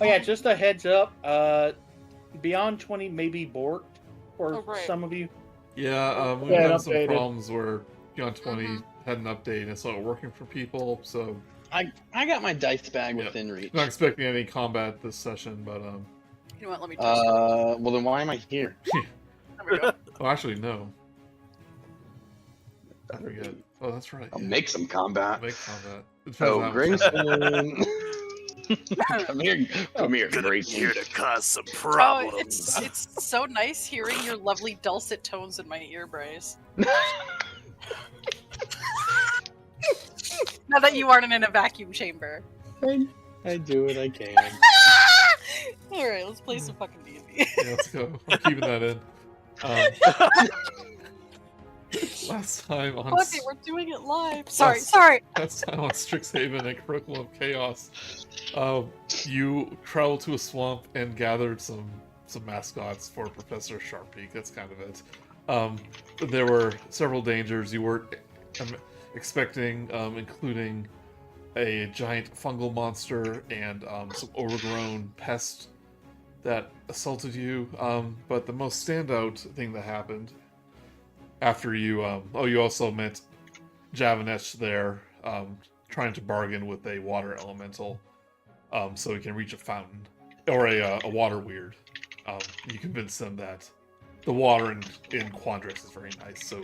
Oh yeah, just a heads up. Beyond 20 may be borked for some of you. Yeah, we've had some problems where Beyond 20 had an update and it's not working for people, so... I got my dice bag within reach. Not expecting any combat this session, but... You know what, let me test well then why am I here? There we go. Oh, actually, no. Very good. Oh, that's right. I'll make some combat. Make combat. Oh, Grayson. Come here, Brice. Here to cause some Oh, problems. it's so nice hearing your lovely dulcet tones in my ear, Brice. Now that you aren't in a vacuum chamber. I do what I can. Alright, let's play some fucking D&D. Yeah, let's go. I'm keeping that in. Last time on... Fuck it, we're doing it live. Sorry. Last time on Strixhaven and Curriculum of Chaos, you traveled to a swamp and gathered some mascots for Professor Sharpbeak. That's kind of it. There were several dangers you weren't expecting, including a giant fungal monster and some overgrown pest that assaulted you. But the most standout thing that happened after you, you also met Javanech there, trying to bargain with a water elemental, so he can reach a fountain, or a water weird. You convince them that the water in Quandrix is very nice, so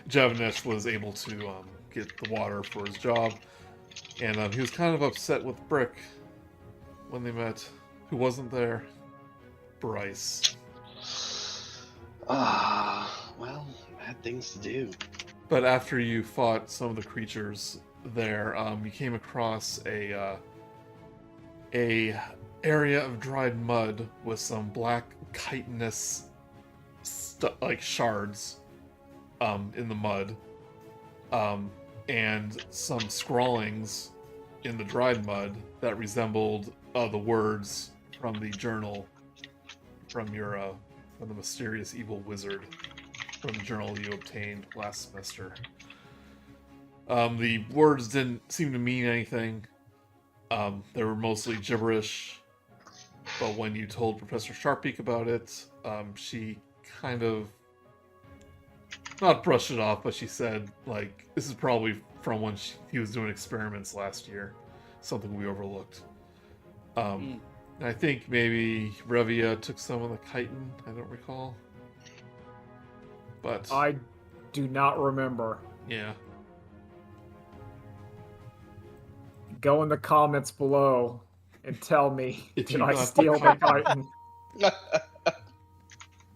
Javanech was able to get the water for his job, and he was kind of upset with Brick when they met. Who wasn't there? Brice. Well, had things to do. But after you fought some of the creatures there, you came across a area of dried mud with some black chitinous like shards in the mud, and some scrawlings in the dried mud that resembled the words from the journal from the mysterious evil wizard from the journal you obtained last semester. The words didn't seem to mean anything. They were mostly gibberish, but when you told Professor Sharpbeak about it, she kind of not brushed it off, but she said, like, this is probably from when he was doing experiments last year, something we overlooked. I think maybe Revia took some of the chitin, I don't recall. But I do not remember. Yeah. Go in the comments below and tell me, If did you I got steal the chitin?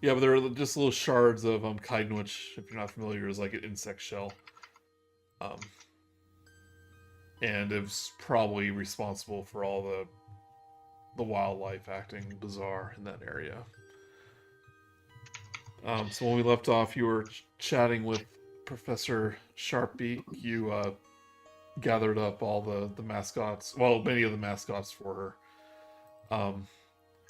Yeah, but there are just little shards of chitin, which, if you're not familiar, is like an insect shell. And it's probably responsible for all the wildlife acting bizarre in that area. So when we left off, you were chatting with Professor Sharpbeak. You gathered up all the mascots, well, many of the mascots for her.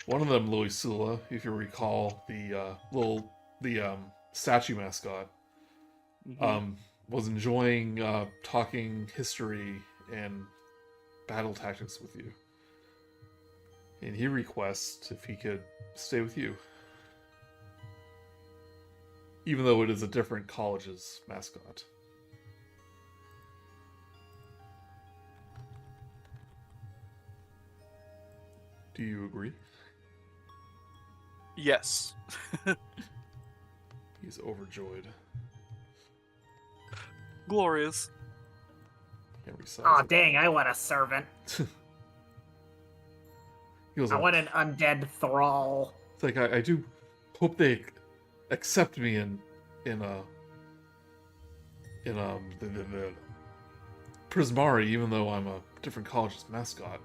One of them, Lilisula, if you recall, the statue mascot, was enjoying talking history and battle tactics with you. And he requests if he could stay with you. Even though it is a different college's mascot. Do you agree? Yes. He's overjoyed. Glorious. Aw, dang, I want a servant. Goes, I want an undead thrall. It's like, I do hope they accept me in the Prismari, even though I'm a different college's mascot.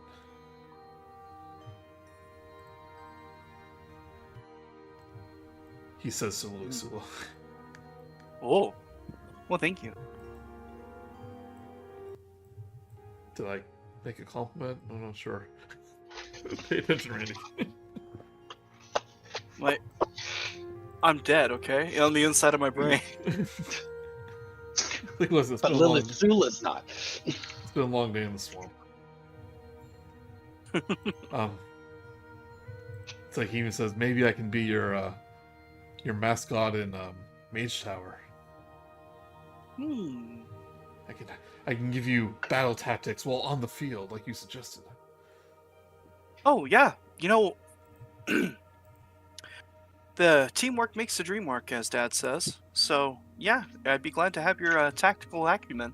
He says to Lilisula. Oh. Well, thank you. Did I make a compliment? I'm not sure. Pay attention, Randy. Like, I'm dead, okay? On the inside of my brain. Listen, But Lilisula's not. It's been a long day in the swamp. It's like he even says, maybe I can be your mascot in Mage Tower. I can give you battle tactics while on the field, like you suggested. Oh yeah, you know, the teamwork makes the dream work, as Dad says. So yeah, I'd be glad to have your tactical acumen,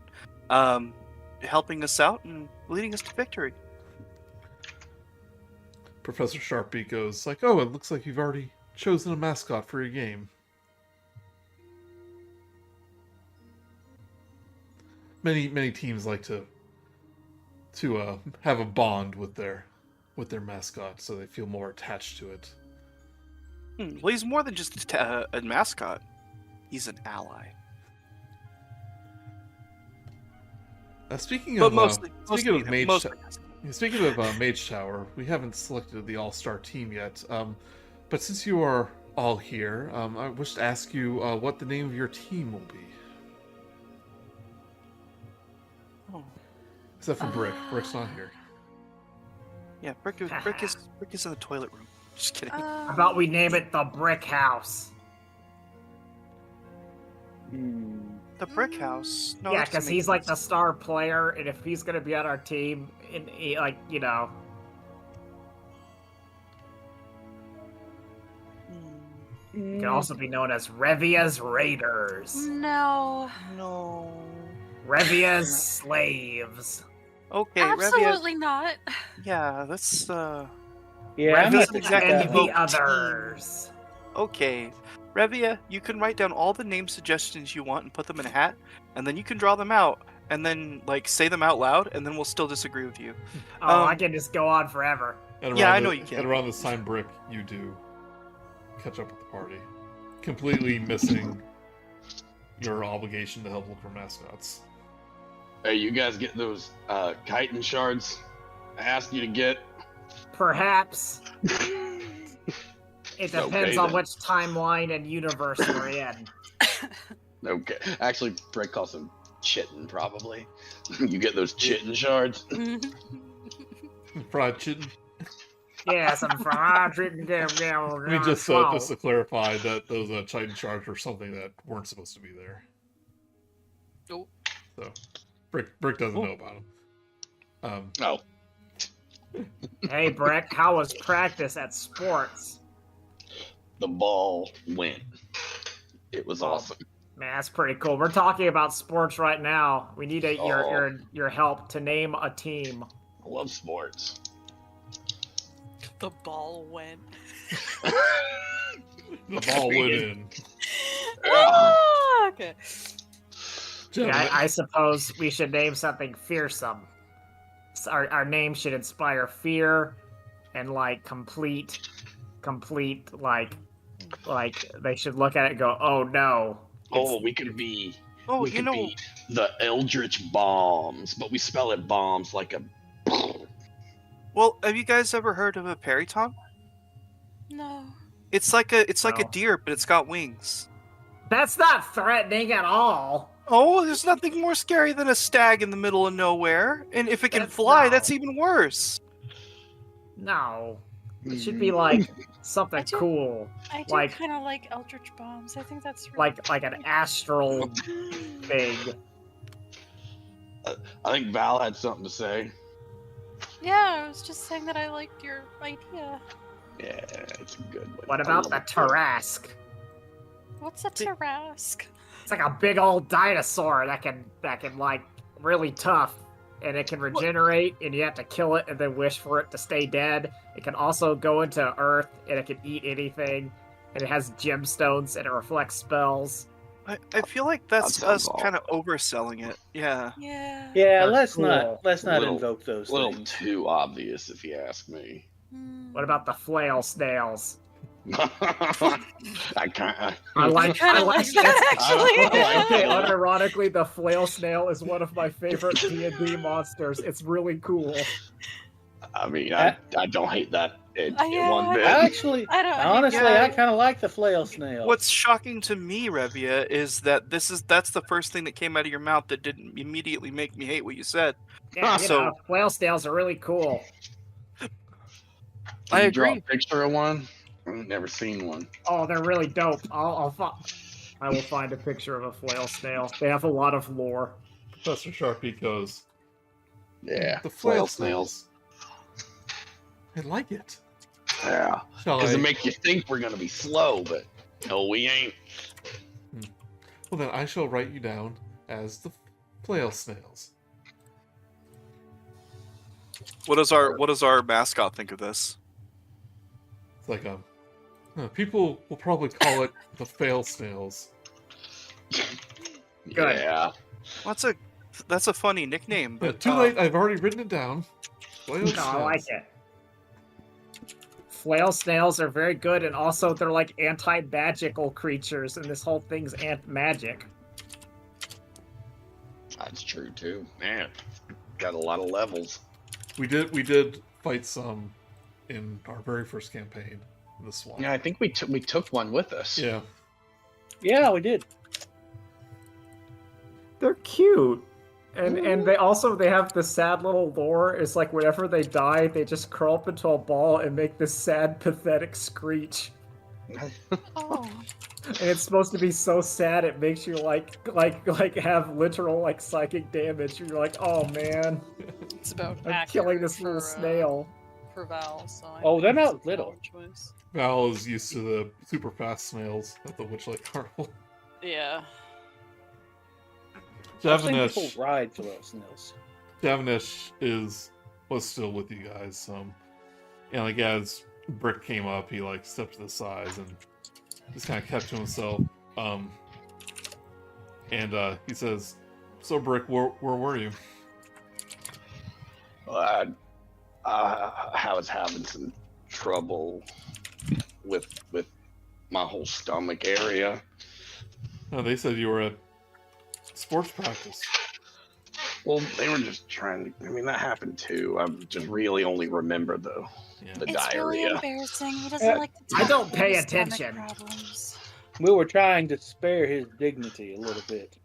helping us out and leading us to victory. Professor Sharpie goes like, "Oh, it looks like you've already chosen a mascot for your game." Many teams like to have a bond with their mascot, so they feel more attached to it. Well, he's more than just a mascot. He's an ally. Speaking But of Mage Tower, we haven't selected the all-star team yet. But since you are all here, I wish to ask you what the name of your team will be. Oh. Except for Brick. Brick's not here. Yeah, Brick is in the toilet room. Just kidding. How about we name it the Brick House? The Brick House. No, Yeah, that doesn't because make he's like the sense. star player, and if he's gonna be on our team, like, you know. He can also be known as Revia's Raiders. No. No. Revia's Slaves. Okay, Revia. Absolutely not. Yeah, that's Yeah, I'm Revia's not exactly And the the vote others. Okay, Revia, you can write down all the name suggestions you want and put them in a hat, and then you can draw them out, and then like say them out loud, and then we'll still disagree with you. Oh, I can just go on forever. Yeah, I know you can. And around this time, Brick, you do catch up with the party, completely missing your obligation to help look for mascots. Hey, you guys get those chitin shards I asked you to get? Perhaps. It Okay, depends on then. which timeline and universe we're in. Okay. Actually, Brick calls them chitin, probably. You get those chitin shards? Fried chitin. Yes, I'm from I mean, just to clarify that those chitin shards were something that weren't supposed to be there. Nope. So, Brick doesn't know about them. Oh. Hey, Brick, how was practice at sports? The ball went. It was awesome. Man, that's pretty cool. We're talking about sports right now. We need your help to name a team. I love sports. The ball went. The ball went in. Ah, okay. Yeah, I suppose we should name something fearsome. So our name should inspire fear and like complete like they should look at it and go, oh no. Oh, we could be. Oh, we you could know. be the Eldritch Bombs, but we spell it bombs like a. Well, have you guys ever heard of a periton? No. It's like a No. deer, but it's got wings. That's not threatening at all. Oh, there's nothing more scary than a stag in the middle of nowhere. And if it can That's fly, no. that's even worse. No. It should be like something I do- cool. I do Like- kind of like Eldritch Bombs. I think that's really Like an astral thing. I think Val had something to say. Yeah, I was just saying that I liked your idea. Yeah, it's a good one. What I about love the it. Tarrasque? What's a Tarrasque? It's like a big old dinosaur that can like really tough, and it can regenerate, and you have to kill it and then wish for it to stay dead. It can also go into Earth, and it can eat anything, and it has gemstones, and it reflects spells. I feel like that's That sounds us awful. kind of overselling it. Yeah. Yeah. Yeah, They're let's cool. not Little- invoke those A little things. too obvious, if you ask me. What about the flail snails? I kind of. I like that actually. Okay, unironically, the flail snail is one of my favorite D&D monsters. It's really cool. I mean, I don't hate that in Yeah, one bit. Actually, I don't. honestly, Yeah. I kind of like the flail snail. What's shocking to me, Revia, is that that's the first thing that came out of your mouth that didn't immediately make me hate what you said. Yeah, So- flail snails are really cool. Can I you draw agree. a picture of one? I've never seen one. Oh, they're really dope. I will find a picture of a flail snail. They have a lot of lore. Professor Sharpie goes, Yeah, the flail snails. I like it. Yeah, Shall because I? it make you think we're gonna be slow, but no, we ain't. Well, then I shall write you down as the flail snails. What does our mascot think of this? It's like people will probably call it the fail snails. Good. Yeah. That's a funny nickname. Yeah, But too late. I've already written it down. Flail No, snails. I like it. Flail snails are very good, and also they're like anti-magical creatures, and this whole thing's magic. That's true too. Man, got a lot of levels. We did fight some in our very first campaign in the swamp. Yeah, I think we took one with us. Yeah. Yeah, we did. They're cute. And they have the sad little lore. It's like whenever they die, they just curl up into a ball and make this sad, pathetic screech. Oh. And it's supposed to be so sad it makes you like have literal like psychic damage. You're like, oh man, It's about I'm killing accurate this little for, snail. For Val, so I Oh, they're think not it's a little. valid choice. Val is used to the super fast snails at the Witchlight Carnival. Yeah. I've seen Javanish, people ride flail snails. Javanish was still with you guys. And like as Brick came up, he like stepped to the sides and just kind of kept to himself. And he says, "So Brick, where were you?" I was having some trouble with my whole stomach area. Oh, they said you were at sports practice. Well, they were just trying to. I mean, that happened too. I just really only remember the Yeah. the It's really diarrhea. embarrassing. He doesn't Yeah. like to I talk don't about pay his stomach attention. problems. We were trying to spare his dignity a little bit.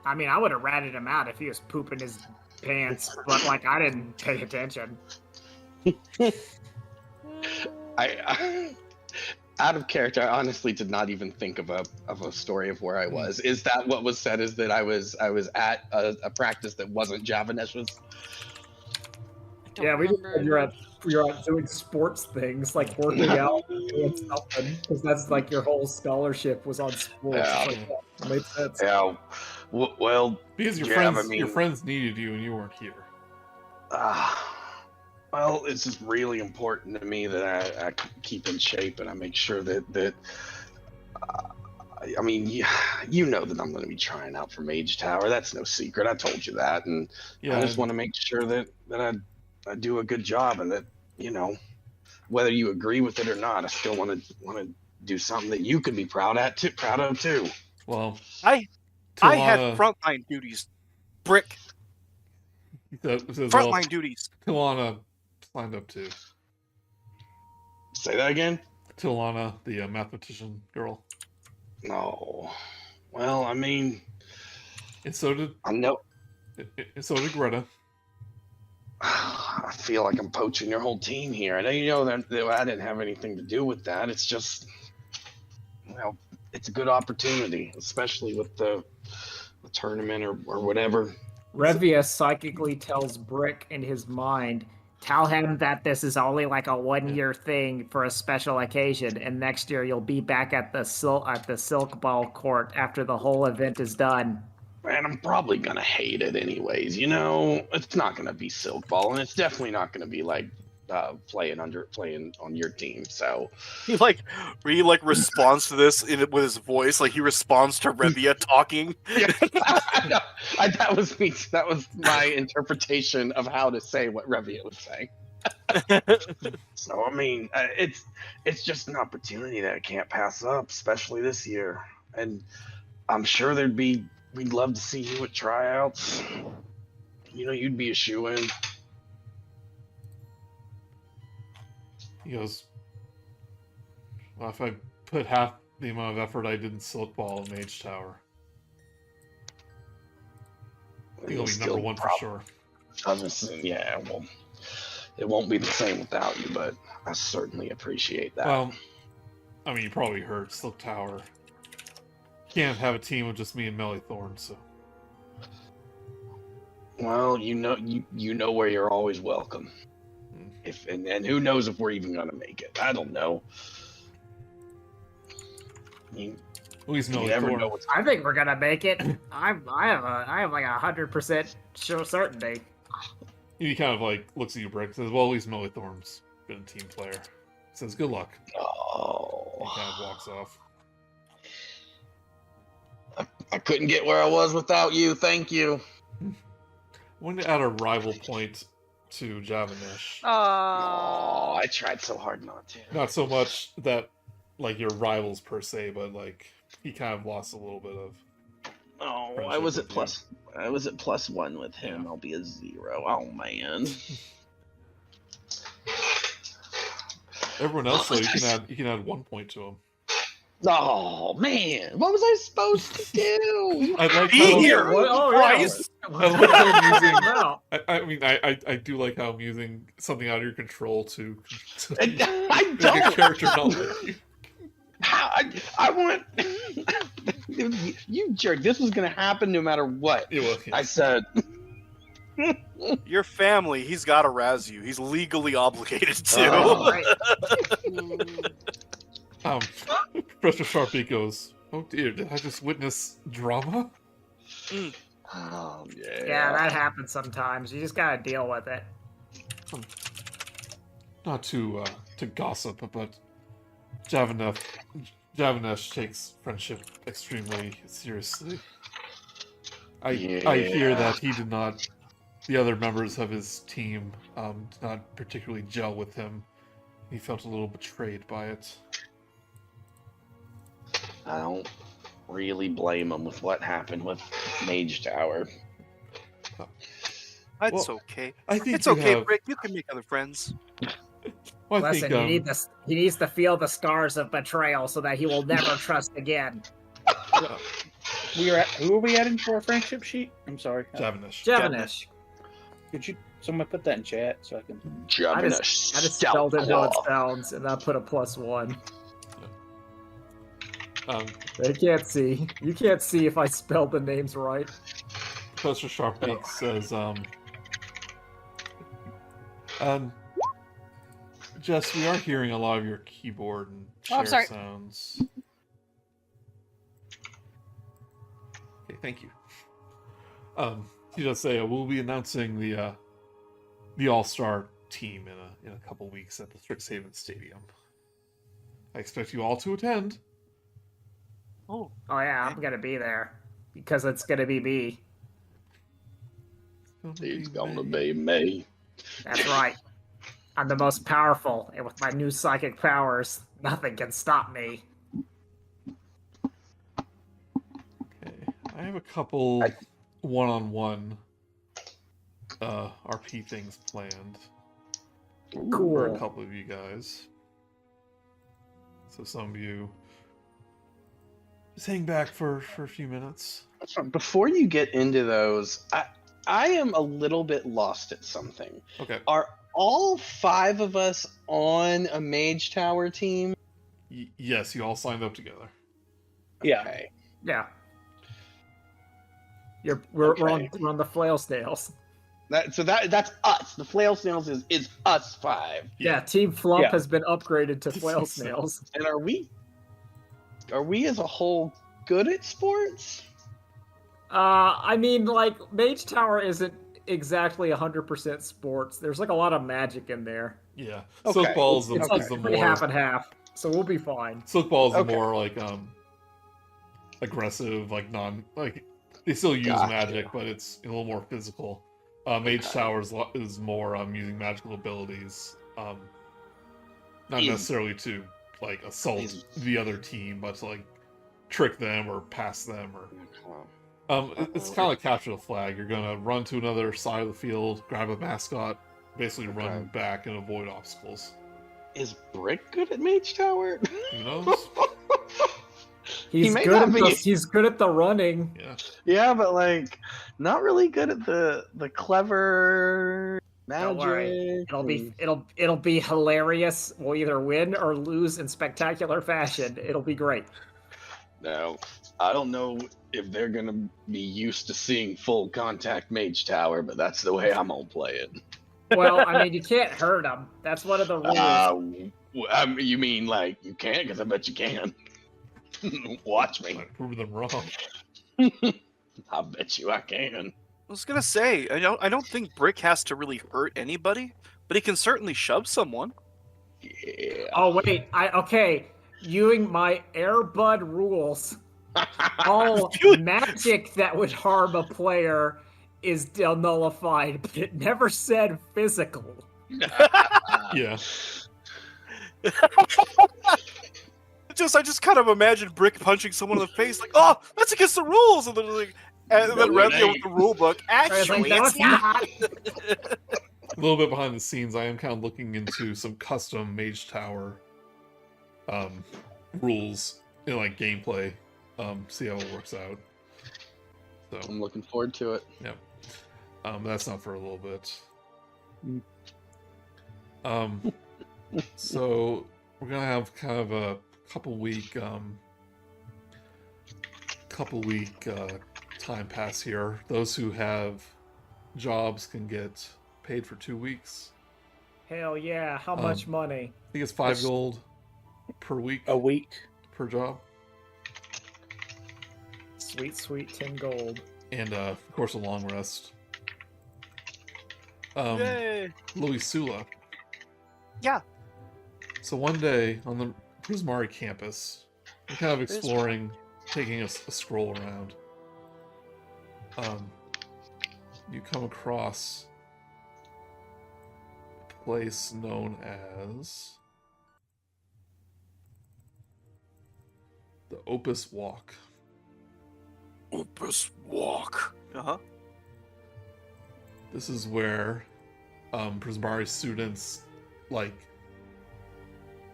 I mean, I would have ratted him out if he was pooping his pants, but like I didn't pay attention. I out of character, I honestly did not even think of a story of where I was. Is that what was said? Is that I was at a practice that wasn't Javanesh's? I don't Yeah, we just remember. said you're out doing sports things, like working out, doing something, because that's like your whole scholarship was on sports. Yeah. It's like, that makes sense. Yeah. Well, Because your Yeah, friends, I mean- your friends needed you and you weren't here. well, it's just really important to me that I keep in shape and I make sure that I mean, you know that I'm going to be trying out for Mage Tower. That's no secret. I told you that, and Yeah. I just want to make sure that I do a good job, and that whether you agree with it or not, I still want to do something that you could be proud of too. Well, I had frontline duties. Brick, frontline duties. Tilana signed up too. Say that again. Tilana, the mathematician girl. No. Well, I mean, And so did I know. Greta. I feel like I'm poaching your whole team here. I know you know that I didn't have anything to do with that. It's just, it's a good opportunity, especially with the tournament or whatever. Revia psychically tells Brick in his mind, tell him that this is only like a 1-year thing for a special occasion, and next year you'll be back at the Silk Ball Court after the whole event is done. Man, I'm probably gonna hate it anyways. It's not gonna be Silk Ball, and it's definitely not gonna be like playing on your team. So He responds to this with his voice, like he responds to Revia talking. that was me. That was my interpretation of how to say what Revia was saying. So I mean, it's just an opportunity that I can't pass up, especially this year. And I'm sure we'd love to see you at tryouts. You'd be a shoo-in. He goes, well, if I put half the amount of effort I did in Silk Ball and Mage Tower, I think I'll be number one for sure. Yeah, well, It won't be the same without you, but I certainly appreciate that. Well, I mean, you probably heard Slip Tower. Can't have a team with just me and Mellythorn, so. Well, you know where you're always welcome. If and who knows if we're even gonna make it? I don't know. You never know what's I think we're gonna make it. I have like 100% sure certainty. He kind of like looks at you, Brick, says, well, at least Mellythorn's been a team player. Says, good luck. Oh. He kind of walks off. I couldn't get where I was without you. Thank you. I'm going to add a rival point to Javanesh. Oh, I tried so hard not to. Not so much that, like, you're rivals per se, but, like, he kind of lost a little bit of... Oh, I was at +1 with him. Yeah. I'll be a 0. Oh, man. Everyone else, though, you can add 1 point to him. Oh man, what was I supposed to do? I like Brice. I like how I'm using. I do like how I'm using something out of your control to I make a character not like you. I want you jerk. This was gonna happen no matter what. It will, yeah. I said. Your family, he's got to razz you. He's legally obligated to. Oh. Professor Sharpie goes, oh dear, did I just witness drama? Oh, yeah. Yeah, that happens sometimes. You just gotta deal with it. Not to gossip, but Javanesh takes friendship extremely seriously. I hear that the other members of his team did not particularly gel with him. He felt a little betrayed by it. I don't really blame him with what happened with Mage Tower. That's okay. I think it's okay, Rick. You can make other friends. Well, Listen, he needs to feel the scars of betrayal so that he will never trust again. Who are we adding for a friendship sheet? I'm sorry. Javanesh. Could someone put that in chat so I can... I just spelled it how it sounds, and I put a +1. They can't see. You can't see if I spelled the names right. Professor Sharpbeak says, Jess, we are hearing a lot of your keyboard and chair sounds. Okay, thank you. He does say we'll be announcing the All-Star team in a couple weeks at the Strixhaven Stadium. I expect you all to attend. Oh yeah, I'm gonna be there because it's gonna be me. It's gonna be me. That's right. I'm the most powerful, and with my new psychic powers, nothing can stop me. Okay, I have a couple one-on-one RP things planned. Cool. For a couple of you guys. So some of you just hang back for a few minutes. Before you get into those, I am a little bit lost at something. Okay. Are all 5 of us on a Mage Tower team? Yes, you all signed up together. Yeah. Okay. Yeah. We're on the flail snails. That's us. The flail snails is us 5. Yeah, Team Flump has been upgraded to flail snails. And are we as a whole good at sports? I mean, like, Mage Tower isn't exactly 100% sports. There's like a lot of magic in there. Yeah. Okay. Soakball is the Pretty more half and half, so we'll be fine. Soakball is the more like aggressive, they still use magic, but it's a little more physical. Mage Tower is more using magical abilities, not necessarily to like assault the other team, but to like trick them or pass them or. It's kind of like capture the flag. You're gonna run to another side of the field, grab a mascot, basically run back and avoid obstacles. Is Brick good at Mage Tower? Who knows? He's good at the running. Yeah. Yeah, but like not really good at the clever Don't worry. Magic. It'll be hilarious. We'll either win or lose in spectacular fashion. It'll be great. Now, I don't know if they're gonna be used to seeing full contact Mage Tower, but that's the way I'm gonna play it. Well, I mean, you can't hurt them. That's one of the rules. You mean like you can't? Because I bet you can. Watch me. Might prove them wrong. I bet you I can. I was gonna say, I don't think Brick has to really hurt anybody, but he can certainly shove someone. Yeah. Oh wait, okay. Using my Airbud rules, all magic that would harm a player is nullified, but it never said physical. Yeah. I just kind of imagine Brick punching someone in the face, like, oh, that's against the rules, and then Revia with the rule book. Actually, no, it's not. A little bit behind the scenes, I am kind of looking into some custom Mage Tower rules in like gameplay. See how it works out. So I'm looking forward to it. yeah. That's not for a little bit. So we're gonna have kind of a couple week time pass here. Those who have jobs can get paid for 2 weeks. Hell yeah! How much money? I think it's 5 gold per week. A week. Per job. Sweet, sweet 10 gold. And of course a long rest. Yay! Lilisula. Yeah. So one day on the Prismari campus, we're kind of exploring, taking a scroll around. You come across a place known as the Opus Walk. Opus Walk. Uh-huh. This is where Prismari students, like,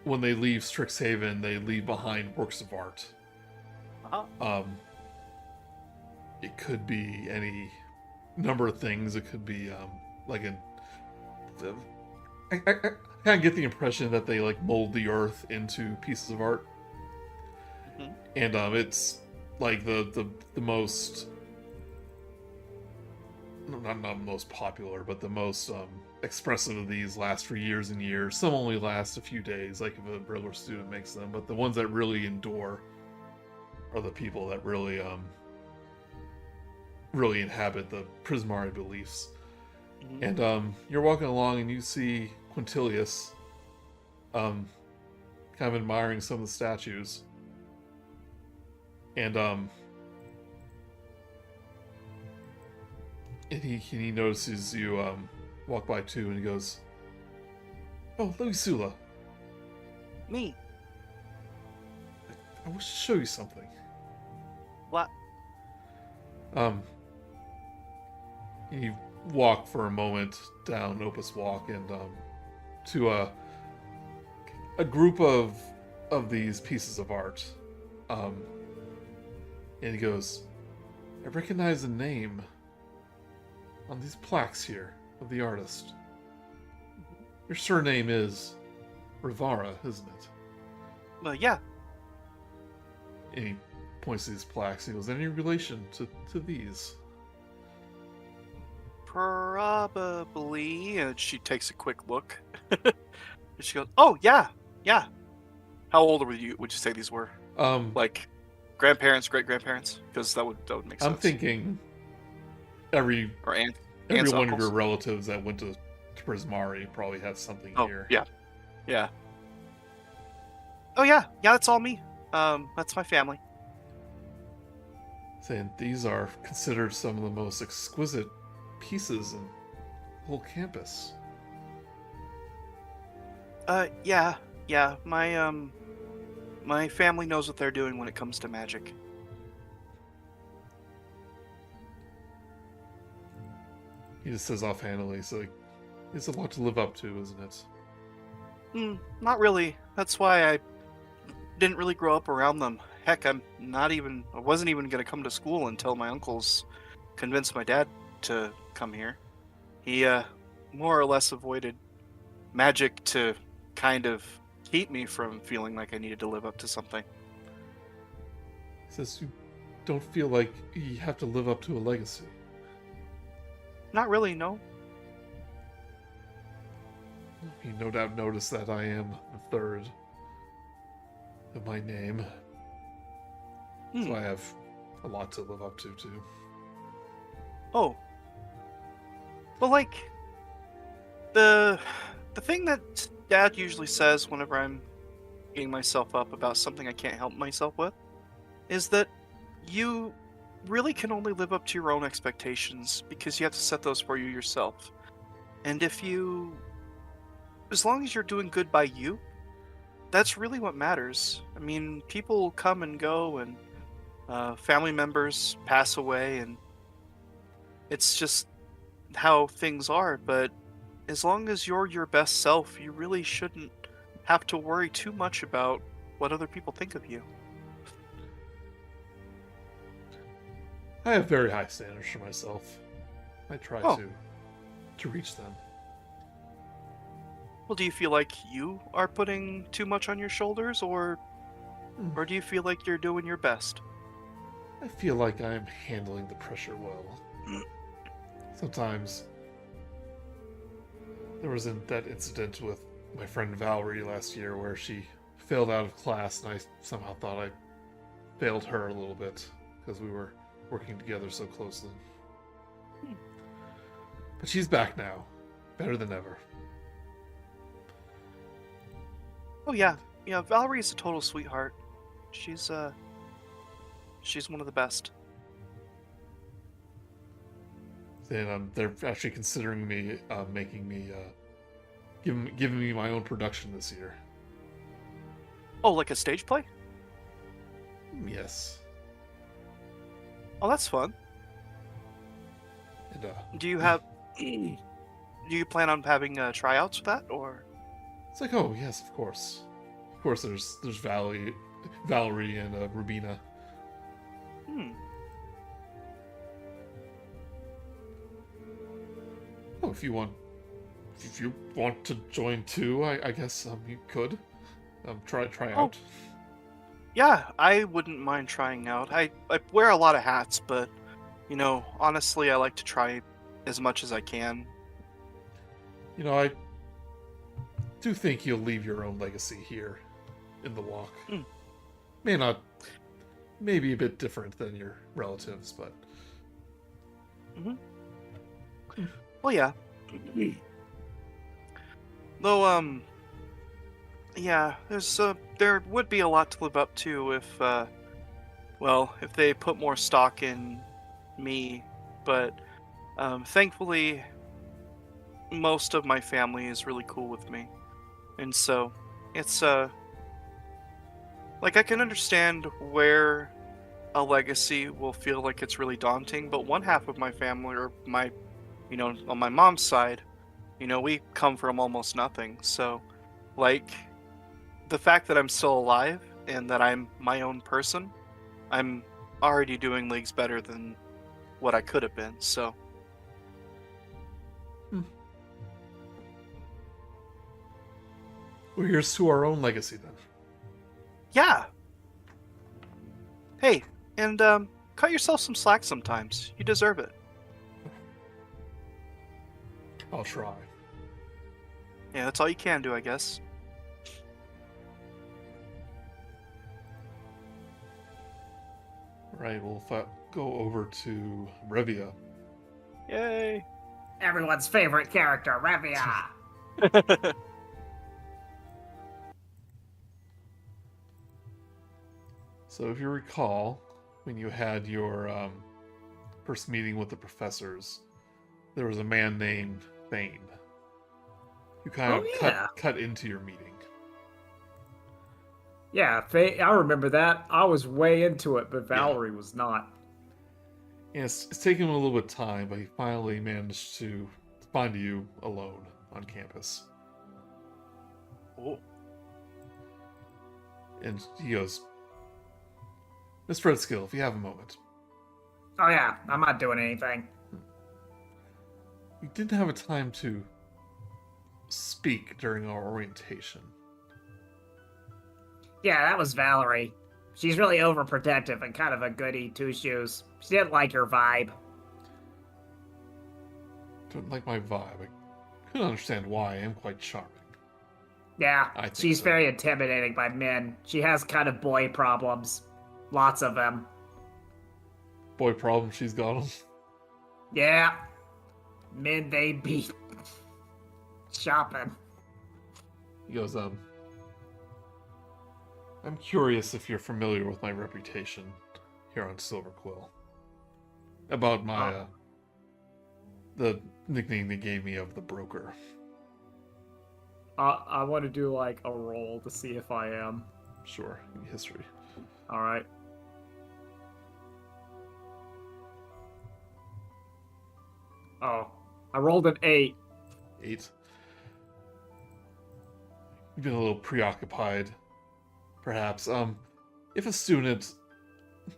when they leave Strixhaven, they leave behind works of art. Uh-huh. It could be any number of things. It could be like I kind of get the impression that they like mold the earth into pieces of art, and it's like the most not most popular, but the most expressive of these last for years and years. Some only last a few days, like if a regular student makes them, but the ones that really endure are the people that really really inhabit the Prismari beliefs. And you're walking along and you see Quintilius kind of admiring some of the statues. And he notices you walk by too, and he goes, "Oh, Lilisula. Me. I wish to show you something." What? You walk for a moment down Opus Walk and to a group of these pieces of art. And he goes, "I recognize a name on these plaques here of the artist. Your surname is Ravara, isn't it?" Yeah. And he points to these plaques and he goes, "Any relation to these?" Probably. And she takes a quick look. And she goes, "Oh yeah, yeah." How old would you say these were? Like grandparents, great grandparents? Because that would make sense. I'm thinking every or one uncles. of your relatives that went to Prismari probably has something here. Yeah. Yeah. Oh yeah, yeah, that's all me. That's my family. Saying these are considered some of the most exquisite pieces in the whole campus. Yeah. My family knows what they're doing when it comes to magic. He just says offhandedly, so like, it's a lot to live up to, isn't it? Not really. That's why I didn't really grow up around them. Heck, I wasn't even going to come to school until my uncles convinced my dad to come here. He more or less avoided magic to kind of keep me from feeling like I needed to live up to something. He says you don't feel like you have to live up to a legacy. Not really, no. You no doubt noticed that I am the third of my name. So I have a lot to live up to, too. Oh. Well, like, the thing that Dad usually says whenever I'm beating myself up about something I can't help myself with is that you really can only live up to your own expectations because you have to set those for you yourself. And if you... as long as you're doing good by you, that's really what matters. I mean, people come and go, and family members pass away, and it's just how things are. But as long as you're your best self, you really shouldn't have to worry too much about what other people think of you. I have very high standards for myself. I try to reach them. Well, do you feel like you are putting too much on your shoulders, or do you feel like you're doing your best? I feel like I'm handling the pressure well. Sometimes there was that incident with my friend Val'ri last year where she failed out of class, and I somehow thought I failed her a little bit because we were working together so closely. But she's back now, better than ever. Oh yeah, Val'ri is a total sweetheart. She's one of the best. And they're actually considering me, making me, giving me my own production this year. Oh, like a stage play? Yes. Oh, that's fun. And, do you plan on having tryouts for that, or? It's like, oh yes, of course. Of course, there's Val'ri and Rubina. Oh, if you want to join too, I guess you could try out. Yeah, I wouldn't mind trying out. I wear a lot of hats, but honestly, I like to try as much as I can. I do think you'll leave your own legacy here in the walk. Maybe a bit different than your relatives, but... Well, yeah. Though, yeah, there would be a lot to live up to if they put more stock in me, but, thankfully, most of my family is really cool with me. And so, it's, I can understand where a legacy will feel like it's really daunting, but one half of my family, or on my mom's side, we come from almost nothing. So, the fact that I'm still alive and that I'm my own person, I'm already doing leagues better than what I could have been, so... Well, here's to our own legacy, then. Yeah! Hey, and, cut yourself some slack sometimes. You deserve it. I'll try. Yeah, that's all you can do, I guess. Right, we'll go over to Revia. Yay! Everyone's favorite character, Revia! So if you recall, when you had your first meeting with the professors, there was a man named Thane. You kind of cut into your meeting. Yeah, I remember that. I was way into it, but Val'ri was not. Yeah, it's taken him a little bit of time, but he finally managed to find you alone on campus. Oh. And he goes, Miss Redscale, if you have a moment. Oh yeah, I'm not doing anything. You didn't have a time to speak during our orientation. Yeah, that was Val'ri. She's really overprotective and kind of a goody two-shoes. She didn't like your vibe. Don't like my vibe. I couldn't understand why. I am quite charming. Yeah, I think she's so. very intimidating by men. She has kind of boy problems. Lots of them. Boy problem, she's got them. Yeah. Men they be shopping. He goes, I'm curious if you're familiar with my reputation here on Silverquill. About my, the nickname they gave me of the Broker. I want to do, like, a roll to see if I am. Sure, in history. Alright. Oh. I rolled an 8. 8. You've been a little preoccupied, perhaps. If a student,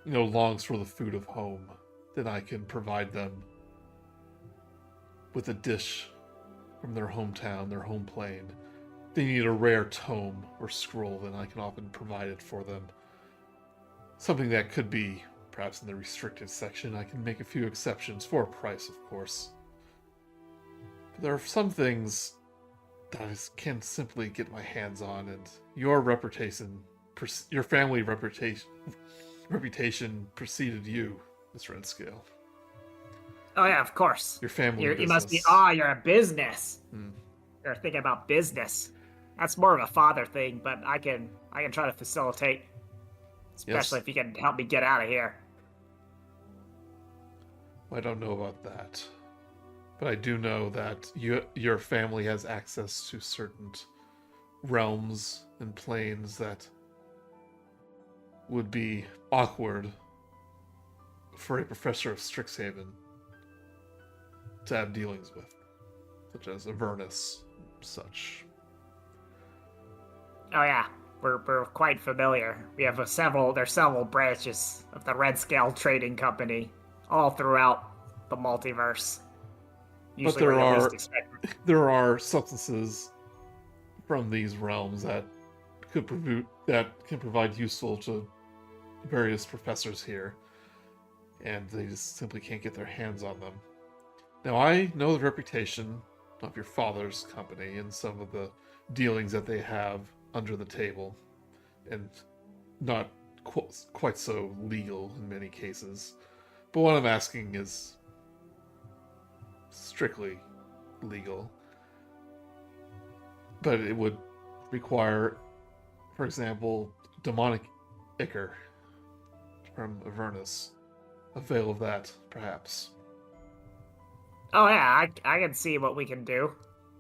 longs for the food of home, then I can provide them with a dish from their hometown, their home plane. They need a rare tome or scroll, then I can often provide it for them. Something that could be, perhaps in the restricted section. I can make a few exceptions, for a price, of course. But there are some things that I can't simply get my hands on, and your family reputation preceded you, Miss Redscale. Oh yeah, of course. Your family You must be, business. you're a business. Hmm. You're thinking about business. That's more of a father thing, but I can try to facilitate. Especially Yes. if you can help me get out of here. I don't know about that. But I do know that your family has access to certain realms and planes that would be awkward for a professor of Strixhaven to have dealings with, such as Avernus, such. Oh yeah, we're quite familiar. We have there's several branches of the Redscale Trading Company all throughout the multiverse. But Usually where you least expect. there are substances from these realms that can provide useful to various professors here, and they just simply can't get their hands on them. Now, I know the reputation of your father's company and some of the dealings that they have under the table, and not quite so legal in many cases. But what I'm asking is strictly legal. But it would require, for example, demonic ichor from Avernus. A veil of that, perhaps. Oh yeah, I can see what we can do.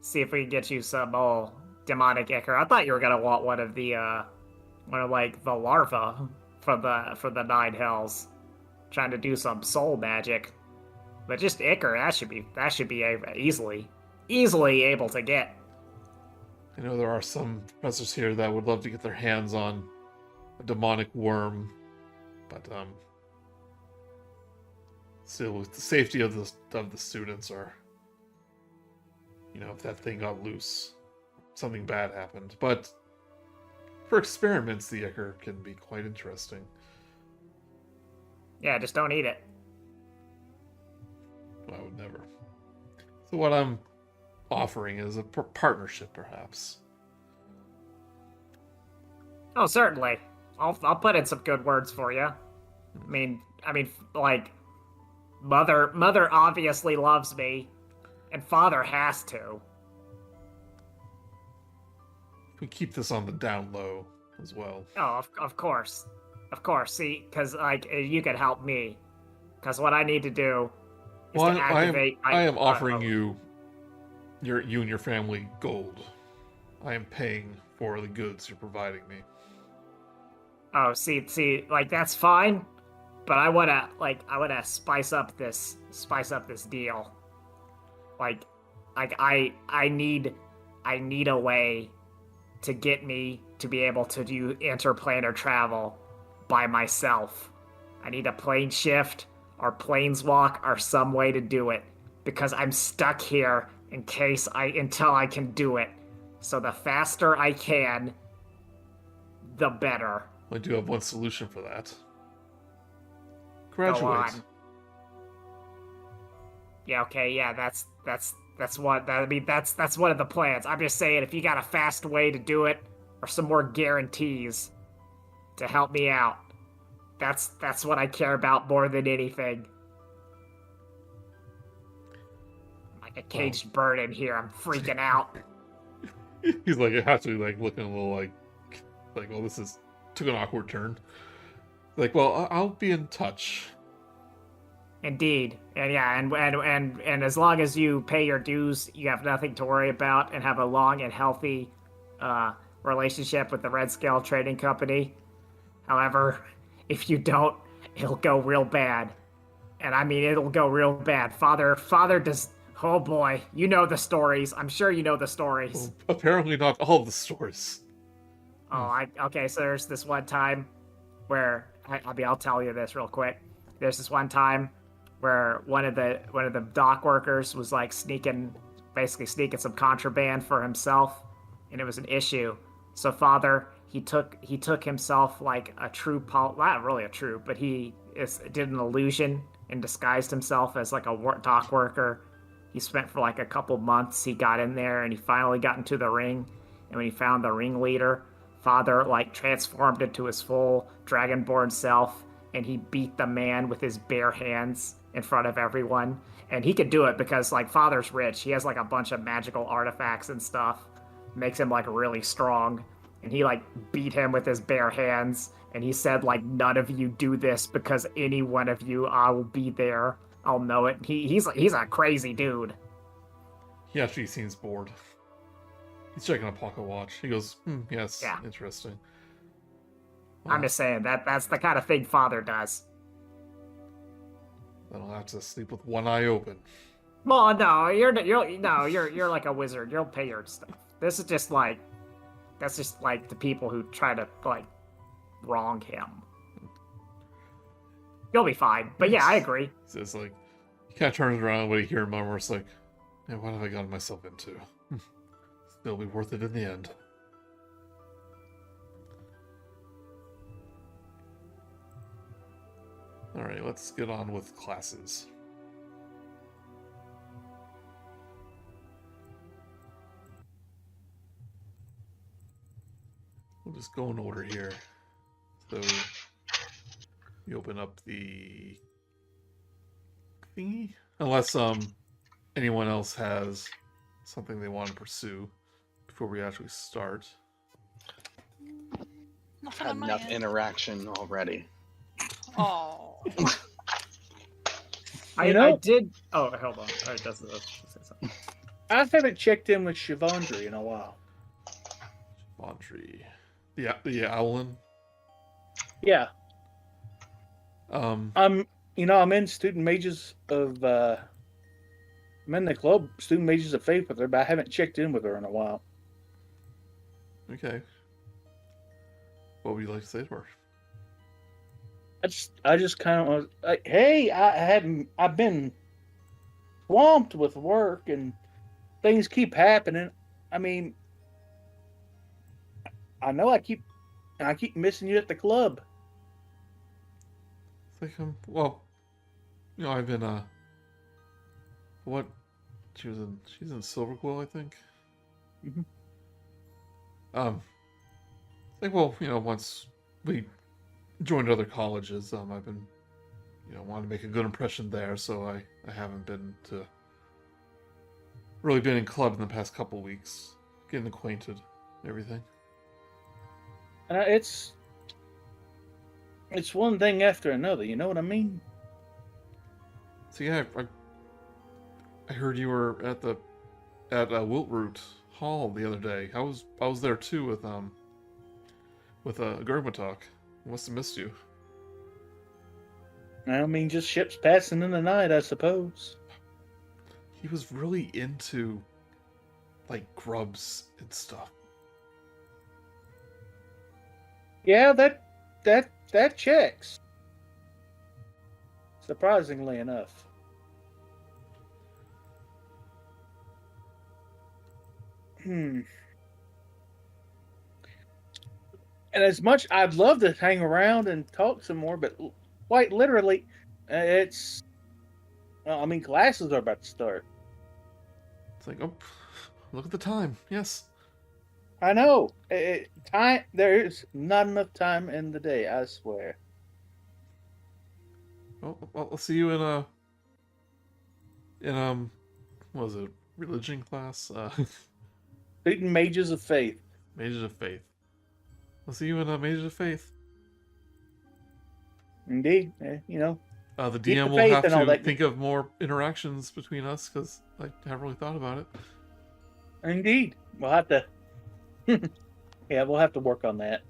See if we can get you some old demonic ichor. I thought you were gonna want one of the the larva for the Nine Hells, trying to do some soul magic. But just ichor, that should be easily able to get. I know there are some professors here that would love to get their hands on a demonic worm, but still, with the safety of the students, or if that thing got loose, something bad happened. But for experiments, the ichor can be quite interesting. Yeah, just don't eat it. I would never. So what I'm offering is a partnership, perhaps. Oh, certainly. I'll put in some good words for you. I mean, like, mother obviously loves me, and father has to. We keep this on the down low as well. Oh, of course. See, because, like, you can help me. Because what I need to do is to activate... I am offering you and your family gold. I am paying for the goods you're providing me. Oh, see, like, that's fine, but I wanna spice up this deal. Like I need a way to get me to be able to do interplanar travel by myself. I need a plane shift or planeswalk or some way to do it, because I'm stuck here until I can do it. So the faster I can, the better. I do have one solution for that. Go on. Graduate. Yeah, okay, yeah, that's what that's one of the plans. I'm just saying, if you got a fast way to do it, or some more guarantees to help me out, that's what I care about more than anything. I'm like a caged bird in here. I'm freaking out. He's like, actually, like looking a little like, well, took an awkward turn. Like, well, I'll be in touch. Indeed, and yeah, and as long as you pay your dues, you have nothing to worry about, and have a long and healthy relationship with the Redscale Trading Company. However, if you don't, it'll go real bad, and I mean it'll go real bad. Father does. Oh boy, you know the stories. I'm sure you know the stories. Well, apparently not all the stories. Okay. So there's this one time where I'll tell you this real quick. There's this one time where one of the dock workers was like basically sneaking some contraband for himself, and it was an issue. So Father, he took himself like a true not really a true, but he did an illusion and disguised himself as like a dock worker. He spent for like a couple months. He got in there and he finally got into the ring. And when he found the ringleader, Father like transformed into his full dragonborn self, and he beat the man with his bare hands in front of everyone. And he could do it because like Father's rich. He has like a bunch of magical artifacts and stuff. Makes him like really strong. And he like beat him with his bare hands. And he said like, none of you do this, because any one of you, I will be there. I'll know it. He's a crazy dude. He actually seems bored. He's checking a pocket watch. He goes, yes, Yeah. Interesting. I'm just saying that's the kind of thing Father does. Then I'll have to sleep with one eye open. Well, no, you're like a wizard. You'll pay your stuff. That's just like the people who try to like wrong him. You'll be fine. But yeah, I agree. He says like, he kind of turns around when he hears murmur. It's like, yeah, what have I gotten myself into? It'll be worth it in the end. Alright, let's get on with classes. We'll just go in order here. So, you open up the thingy? Unless anyone else has something they want to pursue before we actually start. Nothing Had on my enough end. interaction already. Oh. I did. Oh, hold on. All right, Dustin, let's say something. I haven't checked in with Shavandri in a while. Laundry. The Owlin. Yeah, Um, I'm in student mages of. I'm in the club, student mages of faith with her, but I haven't checked in with her in a while. okay. What would you like to say to her? I just kind of was like, hey, I've been swamped with work and things keep happening. I mean, I know I keep missing you at the club. It's like, well, I've been, what? She's in Silverquill, I think. Mhm. Like, well, once we joined other colleges, I've been, wanting to make a good impression there, so I haven't been in club in the past couple weeks, getting acquainted, and everything. And it's one thing after another. You know what I mean? So yeah, I heard you were at Wiltroot Hall the other day. I was there too with Gurmatok. Must have missed you. I mean, just ships passing in the night, I suppose. He was really into like grubs and stuff. Yeah, that checks. Surprisingly enough. And as much I'd love to hang around and talk some more, but quite literally, it's. I mean, classes are about to start. It's like, oh, look at the time. Yes. I know. Time. There's not enough time in the day. I swear. Well, I'll see you in what was it? Religion class? Beating Mages of Faith. Mages of Faith. I'll see you in Mages of Faith. Indeed. The Keep DM the will faith have and all to that. think of more interactions between us because I haven't really thought about it. Indeed. We'll have to. Yeah, we'll have to work on that.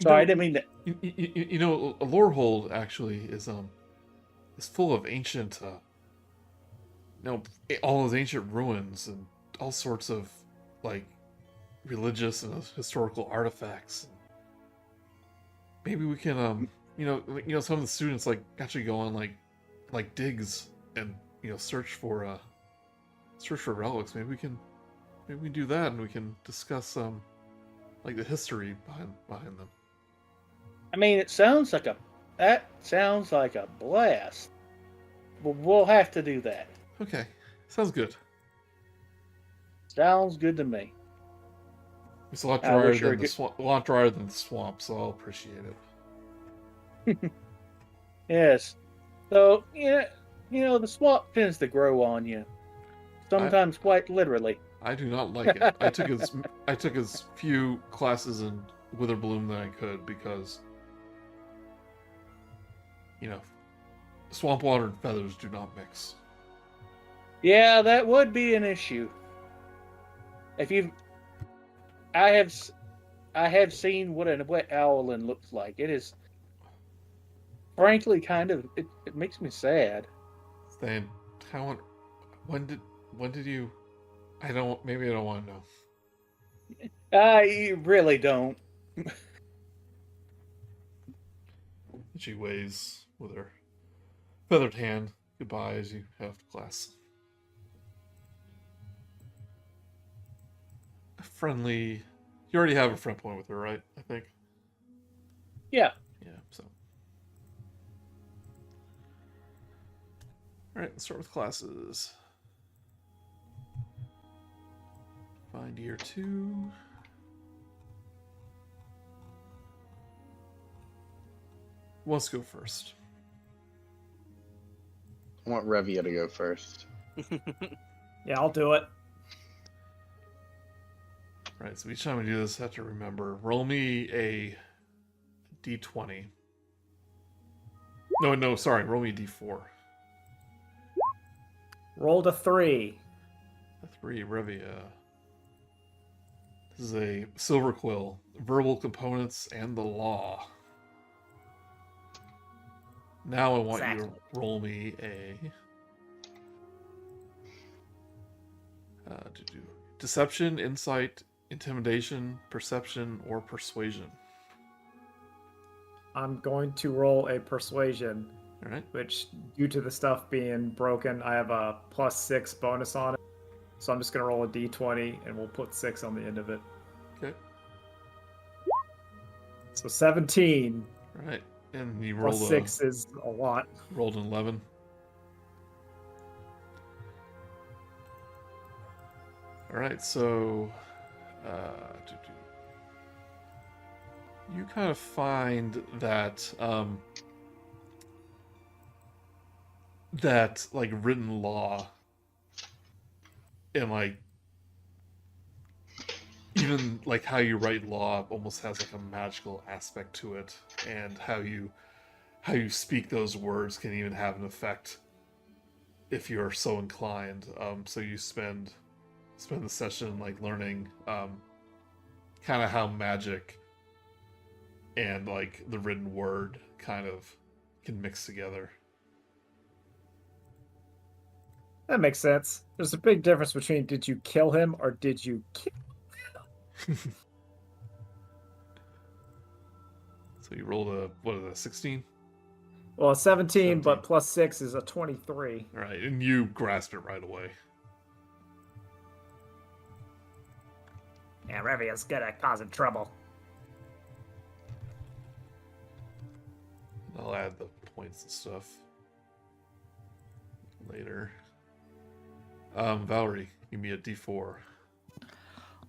Sorry, I didn't mean to. A Lorehold actually is full of ancient, all those ancient ruins and all sorts of like religious and historical artifacts. Maybe we can, some of the students like actually go on like digs and search for relics. Maybe we can do that and we can discuss like the history behind them. I mean, that sounds like a blast. But we'll have to do that. Okay, sounds good. Sounds good to me. It's a lot I wish drier you than were the swamp. A lot drier than the swamp, so I'll appreciate it. Yes. So, yeah, the swamp tends to grow on you. Sometimes quite literally. I do not like it. I took as few classes in Witherbloom that I could because swamp water and feathers do not mix. Yeah, that would be an issue. I have seen what a wet owlin looks like. It is, frankly, it makes me sad. Stan, when did you? Maybe I don't want to know. I really don't. She waves with her feathered hand goodbye as you head off to class. You already have a friend point with her, right? I think. Yeah. Yeah, so. Alright, let's start with classes. Find year 2. Who wants to go first? I want Revia to go first. Yeah, I'll do it. Right, so each time we do this, I have to remember. Roll me a d20. No, sorry. Roll me a d4. Rolled a 3. A 3, Revia. This is a Silver Quill. Verbal components and the law. Now I want you to roll me a... Deception, Insight, Intimidation, Perception, or Persuasion. I'm going to roll a Persuasion. All right. Which, due to the stuff being broken, I have a +6 bonus on it. So I'm just going to roll a d20, and we'll put 6 on the end of it. Okay. So 17. All right. And you rolled Plus 6 is a lot. Rolled an 11. All right, so you kind of find that that like written law and like even like how you write law almost has like a magical aspect to it, and how you speak those words can even have an effect if you're so inclined. So you spend the session like learning kind of how magic and like the written word kind of can mix together. That makes sense. There's a big difference between did you kill him or did you kill him? So you rolled a 16? Well, a 17, 17. but +6 is a 23. All right, and you grasped it right away. Yeah, Revia's good at causing trouble. I'll add the points and stuff later. Val'ri, give me a D4.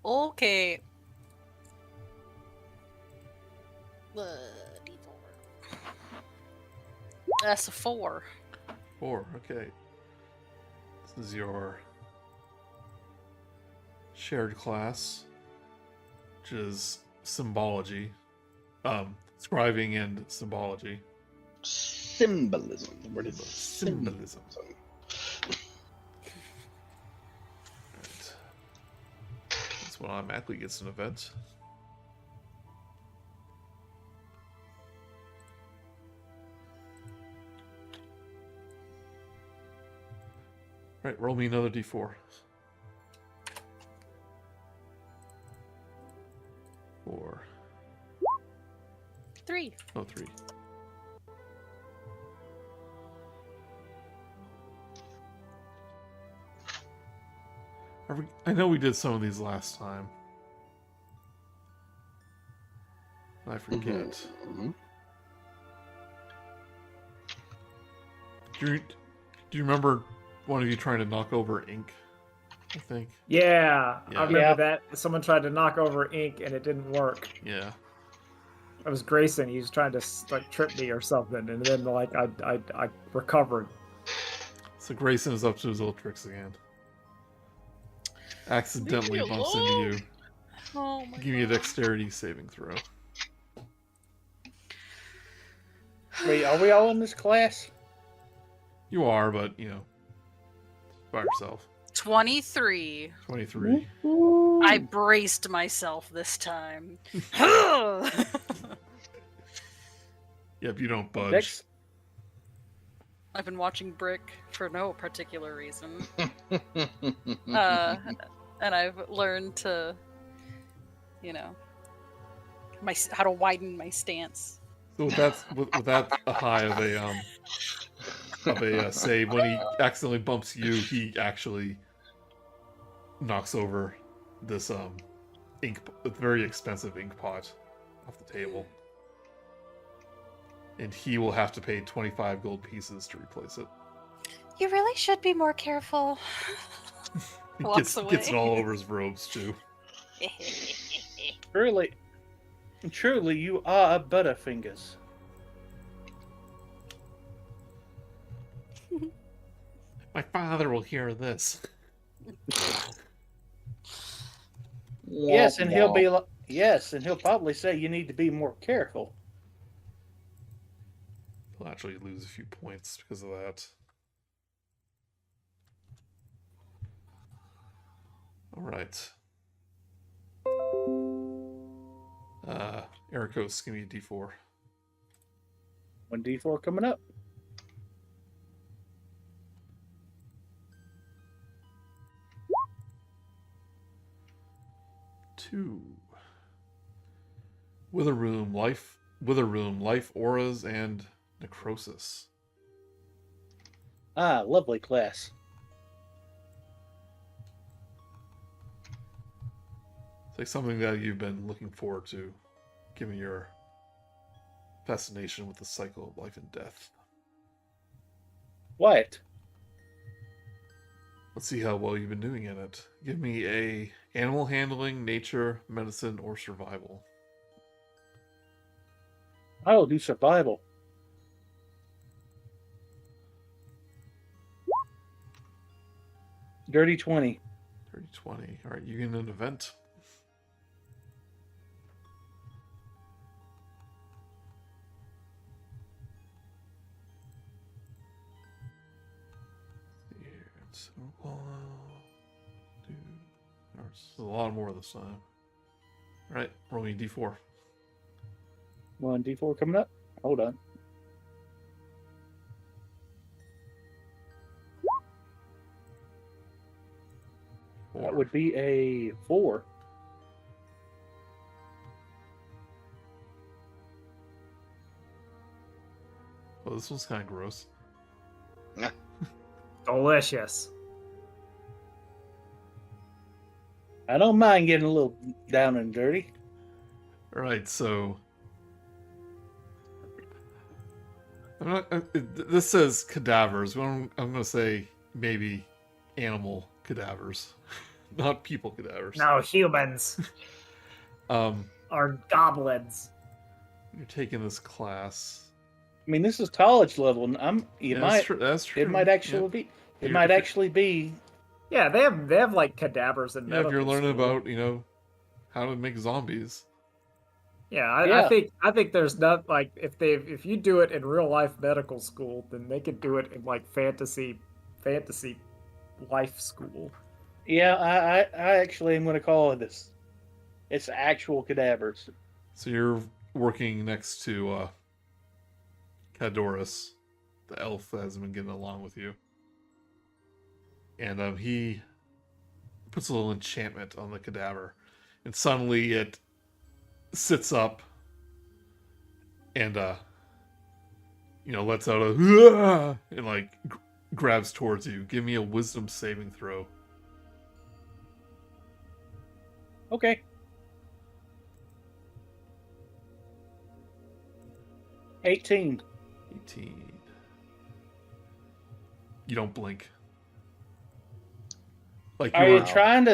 Okay. D4. That's a 4. 4, okay. This is your shared class, which is symbology. Scribing and symbology. Symbolism. The word is Symbolism. symbolism. Right. This one automatically gets an event. Right, roll me another D4. 4. 3. Oh, 3. I know we did some of these last time. I forget. Mhm. Do you remember one of you trying to knock over ink? I think. Yeah, Yeah. I remember Yeah. that. Someone tried to knock over ink and it didn't work. Yeah. It was Grayson. He was trying to like trip me or something, and then like I recovered. So Grayson is up to his old tricks again. Accidentally Leave me bumps into alone. you. Oh my Give me a god. dexterity saving throw. Wait, are we all in this class? You are, but by yourself. 23. 23. I braced myself this time. Yep, you don't budge. Dex, I've been watching Brick for no particular reason. And I've learned to, how to widen my stance. So with that high of a save, when he accidentally bumps you, he actually knocks over this very expensive ink pot off the table, and he will have to pay 25 gold pieces to replace it. You really should be more careful. He Walks gets it away. all over his robes too. truly, you are Butterfingers. My father will hear this. Yes, and he'll be like, yes, and he'll probably say you need to be more careful. He'll actually lose a few points because of that. All right. Erakos, give me a D4. 1d4 coming up. Two. Wither room, life auras, and necrosis. Ah, lovely class. It's like something that you've been looking forward to, given your fascination with the cycle of life and death. What? Let's see how well you've been doing in it. Give me a animal handling, nature, medicine, or survival. I will do survival. Dirty 20. 30-20. All right, you get an event. There's a lot more this time. All right, roll me a D4. 1d4 coming up. Hold on. That would be a 4. Oh, this one's kind of gross. Delicious. I don't mind getting a little down and dirty. All right, so I'm not. This says cadavers. But I'm going to say maybe animal cadavers, not people cadavers. No, humans Um, or goblins. you're taking this class. I mean, this is college level. And That's true. That's true. It might actually be. It might actually be. Yeah, they have like cadavers and Yeah, if you're learning about how to make zombies. Yeah, Yeah. I think there's not like if you do it in real life medical school, then they could do it in like fantasy life school. Yeah, I actually am going to call it this. It's actual cadavers. So you're working next to Cadorus, the elf that has been getting along with you. And he puts a little enchantment on the cadaver. And suddenly it sits up and, lets out a and like grabs towards you. Give me a wisdom saving throw. Okay. 18. 18. You don't blink. Like Are you trying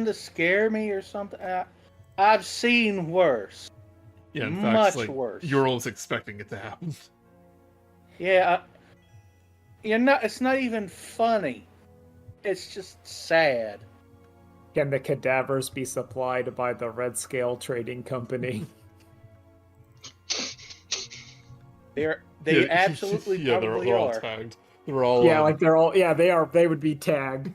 to scare me or something? I've seen worse. Yeah, in fact, much like, worse. you're almost expecting it to happen. Yeah, it's not even funny. It's just sad. Can the cadavers be supplied by the Redscale Trading Company? They absolutely probably they're all are. tagged. They're all Yeah, like they're all they are. They would be tagged.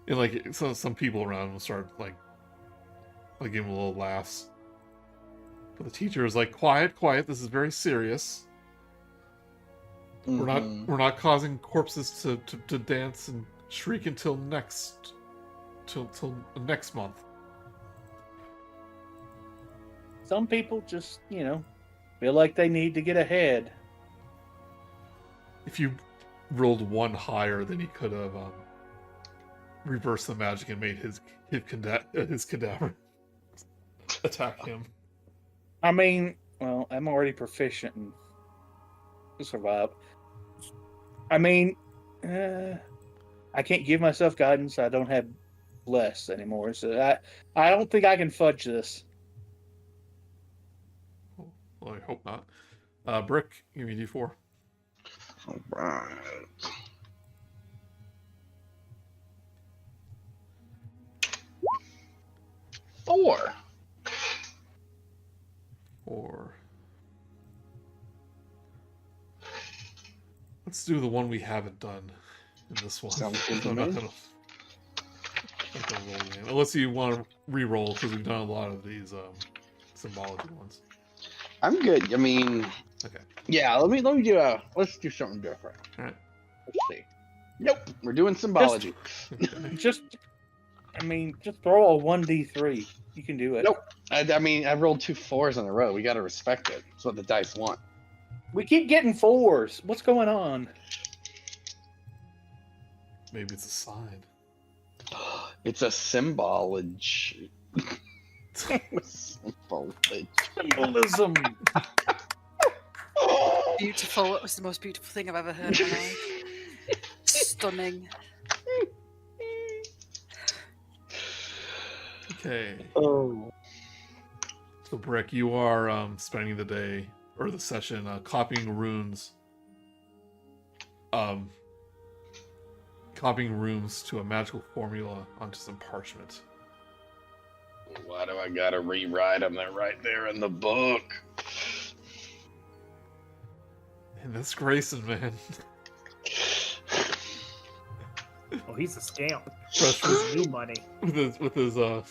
and like some people around will start like giving a little laughs. But the teacher is like, quiet, this is very serious. Mhm. We're not causing corpses to dance and shriek until next month. Some people just, feel like they need to get ahead. If you rolled one higher, then he could have reversed the magic and made his cadaver attack him. I mean, well, I'm already proficient in survive. I mean, I can't give myself guidance. I don't have bless anymore, so I don't think I can fudge this. Well, I hope not. Brick, give me D4. All right. Four. Or let's do the one we haven't done in this one. Sounds good to I'm not me. gonna roll again. Unless you want to re-roll, because we've done a lot of these symbology ones. I'm good. I mean, Okay. yeah. Let's do something different. All right. Let's see. Nope. We're doing symbology. Okay. Just throw a 1d3. You can do it. Nope. I mean, I rolled 2 4s in a row. We got to respect it. That's what the dice want. We keep getting 4s. What's going on? Maybe it's a sign. It's a symbology. Symbology. Symbolism. Beautiful. It was the most beautiful thing I've ever heard in my life. Stunning. Okay. Oh. So, Brick, you are spending the day or the session copying runes. Copying runes to a magical formula onto some parchment. Why do I gotta rewrite them? They're right there in the book. And that's Grayson, man. Oh, he's a scamp. Fresh He's new money. with his robe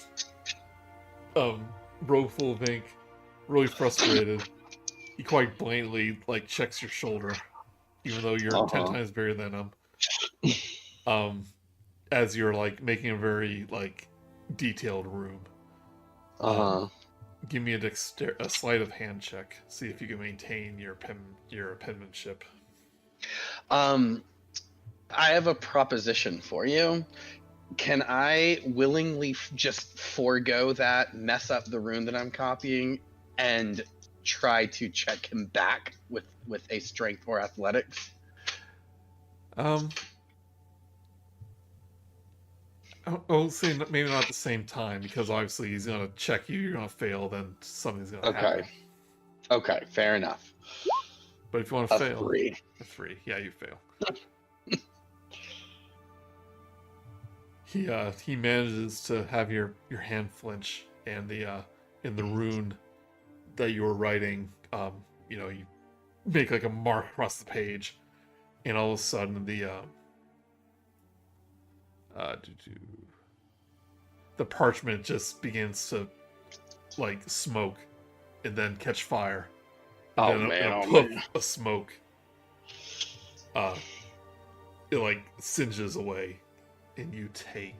full of ink, really frustrated. He quite blatantly checks your shoulder, even though you're 10 times bigger than him. As you're making a very detailed room. Give me a sleight of hand check. See if you can maintain your penmanship. I have a proposition for you. Can I willingly just forego that, mess up the rune that I'm copying, and try to check him back with a strength or athletics? I'll say maybe not at the same time, because obviously he's gonna check you, you're gonna fail, then something's gonna happen. Okay, fair enough. But if you want to fail, 3. a 3, yeah, you fail. He manages to have your hand flinch, and the in the rune that you were writing, you make like a mark across the page, and all of a sudden the parchment just begins to like smoke and then catch fire. And then a puff of smoke it like singes away, and you take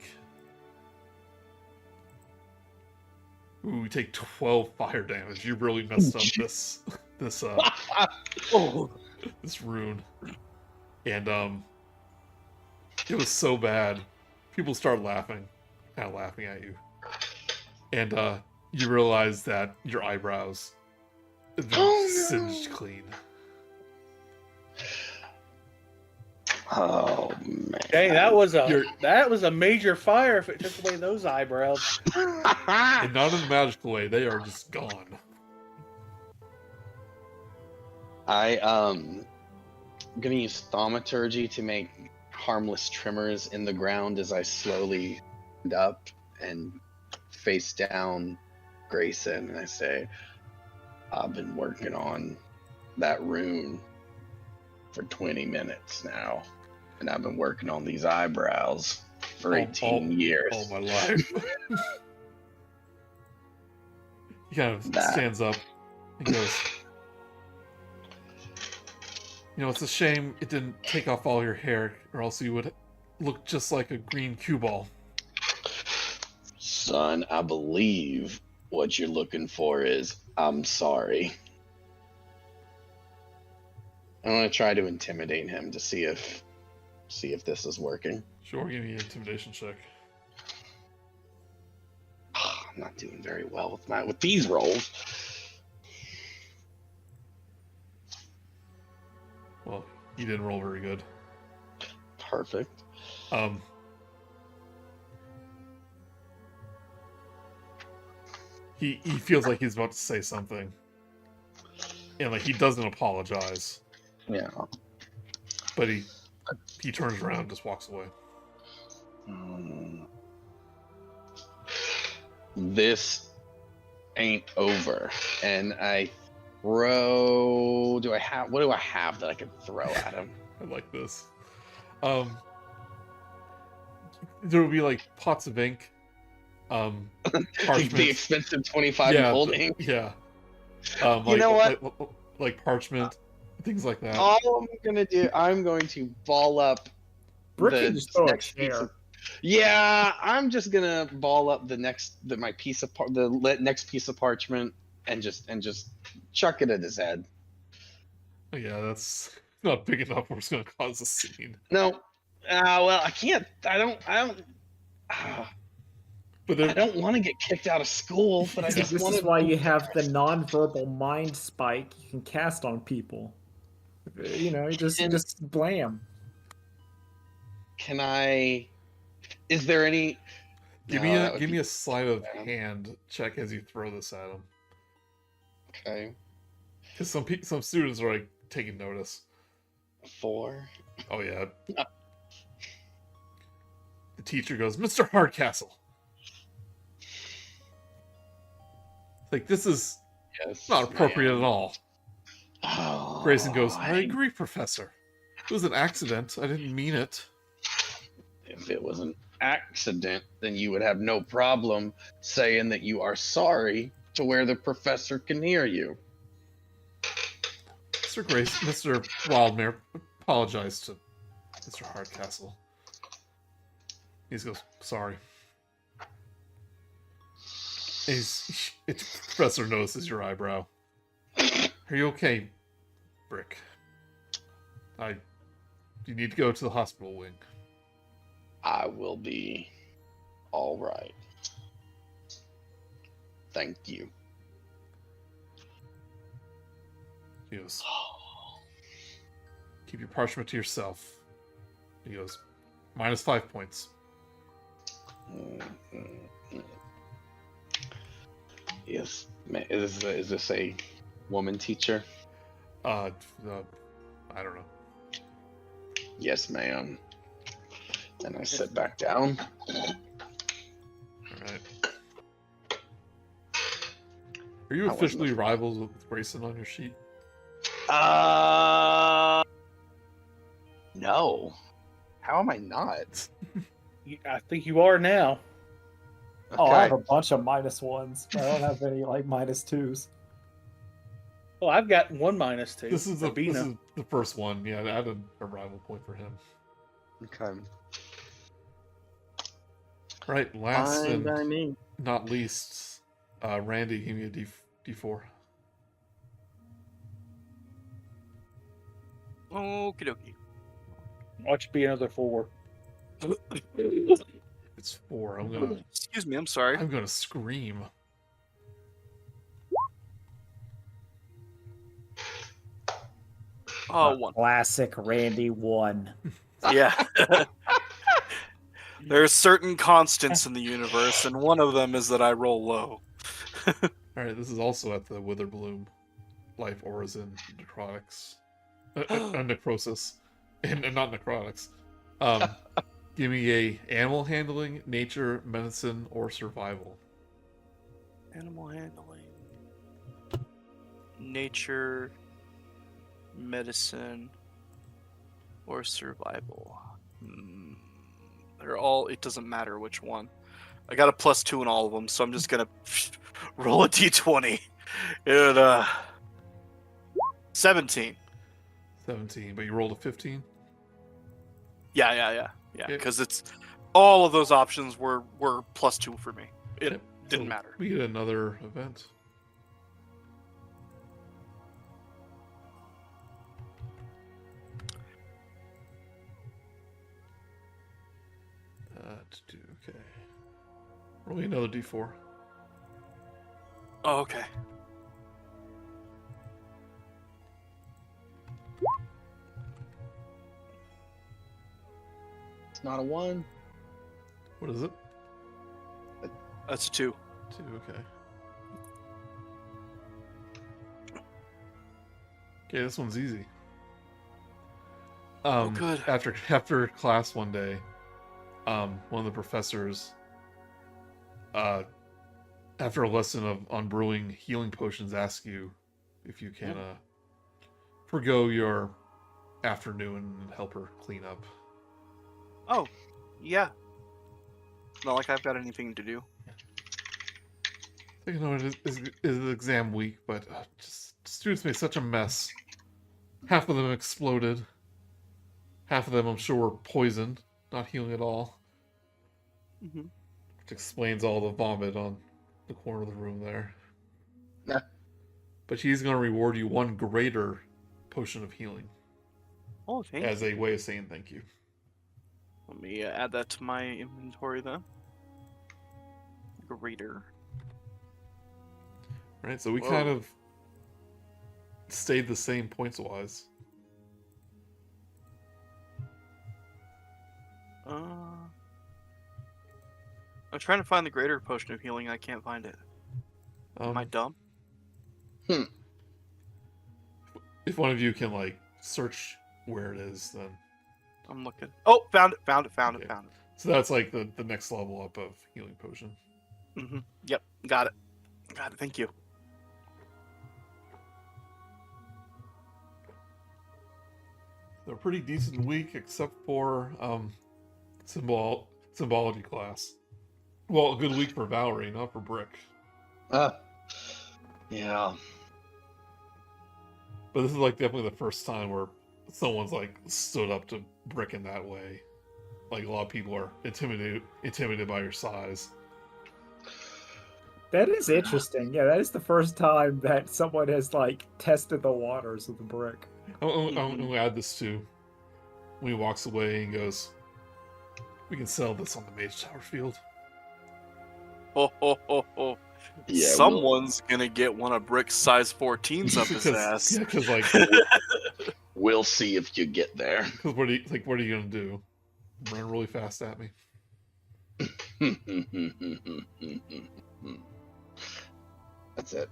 12 fire damage. You really messed up this this rune. And it was so bad. People start laughing at you. And you realize that your eyebrows have been singed clean. Oh man! Dang, that was a major fire if it took away those eyebrows. And not in a magical way, they are just gone. I'm gonna use thaumaturgy to make harmless tremors in the ground as I slowly stand up and face down Grayson, and I say, I've been working on that rune for 20 minutes now, and I've been working on these eyebrows for 18 years. All my life. He kind of stands up and goes, it's a shame it didn't take off all your hair, or else you would look just like a green cue ball. Son, I believe what you're looking for is, I'm sorry. I'm gonna try to intimidate him to see if this is working. Sure, give me an intimidation check. I'm not doing very well with these rolls. Well, you didn't roll very good. Perfect. He feels like he's about to say something, and like he doesn't apologize. Yeah. But he turns around and just walks away. This ain't over, and I throw. What do I have that I can throw at him? I like this. There will be like pots of ink. Parchment. The expensive 25 gold ink. Yeah. You know what? Like parchment, things like that. All I'm gonna do, I'm going to ball up Brick the can just throw a next piece chair. of, yeah, I'm just gonna ball up the next piece of parchment and just chuck it at his head. Oh, yeah, that's not big enough. Or it's gonna cause a scene. No, well, I can't. I don't. But I don't want to get kicked out of school, but I just This want is why you have the non-verbal mind spike you can cast on people. Just blam. Can I? Is there any? Give me a sleight of hand check as you throw this at him. Okay. Because some students are like taking notice. 4. Oh yeah. The teacher goes, Mr. Hardcastle. Like, this is not appropriate at all. Oh, Grayson goes, I agree, Professor. It was an accident. I didn't mean it. If it was an accident, then you would have no problem saying that you are sorry to where the professor can hear you. Mr. Wildmare, apologize to Mr. Hardcastle. He just goes, sorry. Professor notices your eyebrow. Are you okay, Brick? you need to go to the hospital wing. I will be all right. Thank you. He goes, keep your parchment to yourself. He goes, -5 points. Yes. Is this a woman teacher? I don't know. Yes, ma'am. And I sit back down. Alright. Are you I wasn't officially rivals with Grayson on your sheet? No. How am I not? I think you are now. Oh, I have Okay. a bunch of -1s. But I don't have any like -2s. Well, I've got 1 -2. This is for Bina. the first one. Yeah, I added a rival point for him. Okay. Right, last Fine and by me. not least, Randy, give me a D4. Okie dokie. Watch it be another 4. It's 4. I'm gonna Excuse me, I'm sorry. scream. Oh, 1. Classic Randy 1. Yeah. There's certain constants in the universe, and one of them is that I roll low. Alright, this is also at the Witherbloom Life Origin Necrotics. Necrosis. And not necrotics. Give me a animal handling, nature, medicine, or survival. Animal handling. Nature, medicine, or survival. They're all, it doesn't matter which one. I got a +2 in all of them, so I'm just gonna roll a d20. And, 17. 17, but you rolled a 15? Yeah, Yeah. because it's, all of those options were +2 for me. It Yep. didn't So matter. We get another event. Okay. Roll me another D4. Oh, okay. It's not a 1. What is it? That's a 2. 2, okay. Okay, this one's easy. Good. After class one day, one of the professors, after a lesson on brewing healing potions, asks you if you can forgo your afternoon and help her clean up. Oh, yeah. Not like I've got anything to do. You know, it is exam week, but just students made such a mess. Half of them exploded. Half of them, I'm sure, were poisoned, not healing at all. Mm-hmm. Which explains all the vomit on the corner of the room there. Yeah. But he's going to reward you 1 greater potion of healing Oh, thank as a way of saying thank you. Let me add that to my inventory then. Greater. Right, so we Whoa. kind of stayed the same points-wise. I'm trying to find the greater potion of healing. I can't find it. Am I dumb? If one of you can, like, search where it is, then... I'm looking. Oh, found it. Okay. So that's, like, the next level up of healing potion. Mm-hmm. Yep, got it. Thank you. They're a pretty decent week, except for symbology class. Well, a good week for Val'ri, not for Brick. Yeah. But this is like definitely the first time where someone's like stood up to Brick in that way. Like a lot of people are intimidated by your size. That is interesting. Yeah, that is the first time that someone has like tested the waters with a brick. I'm gonna add this too. when he walks away and goes, "We can sell this on the Mage Tower field." Ho ho ho ho. Yeah, Someone's gonna get one of Brick's size 14s up his ass. Yeah, because like, we'll see if you get there. because what are you gonna do? Run really fast at me? That's it.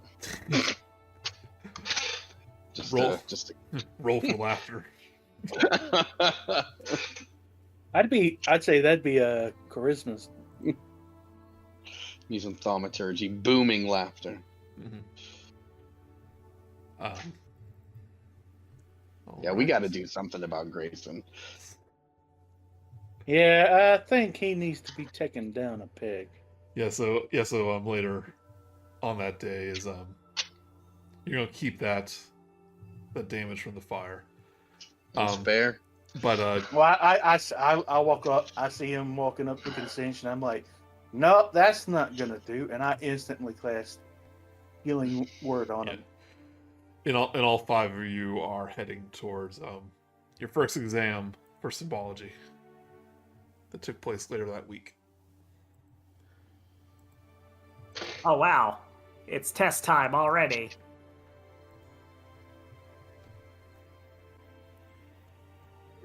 Just Roll. just. Roll for laughter. I'd say that'd be a charisma. Using thaumaturgy, booming laughter. Mm-hmm. Yeah, we got to do something about Grayson. Yeah, I think he needs to be taken down a peg. So later on that day is you're gonna keep that damage from the fire. That's fair. But Well, I walk up. I see him walking up to the cinch, and I'm like, "No, that's not gonna do." And I instantly cast healing word on him. in all 5 of you are heading towards your first exam for symbology that took place later that week. Oh wow, it's test time already.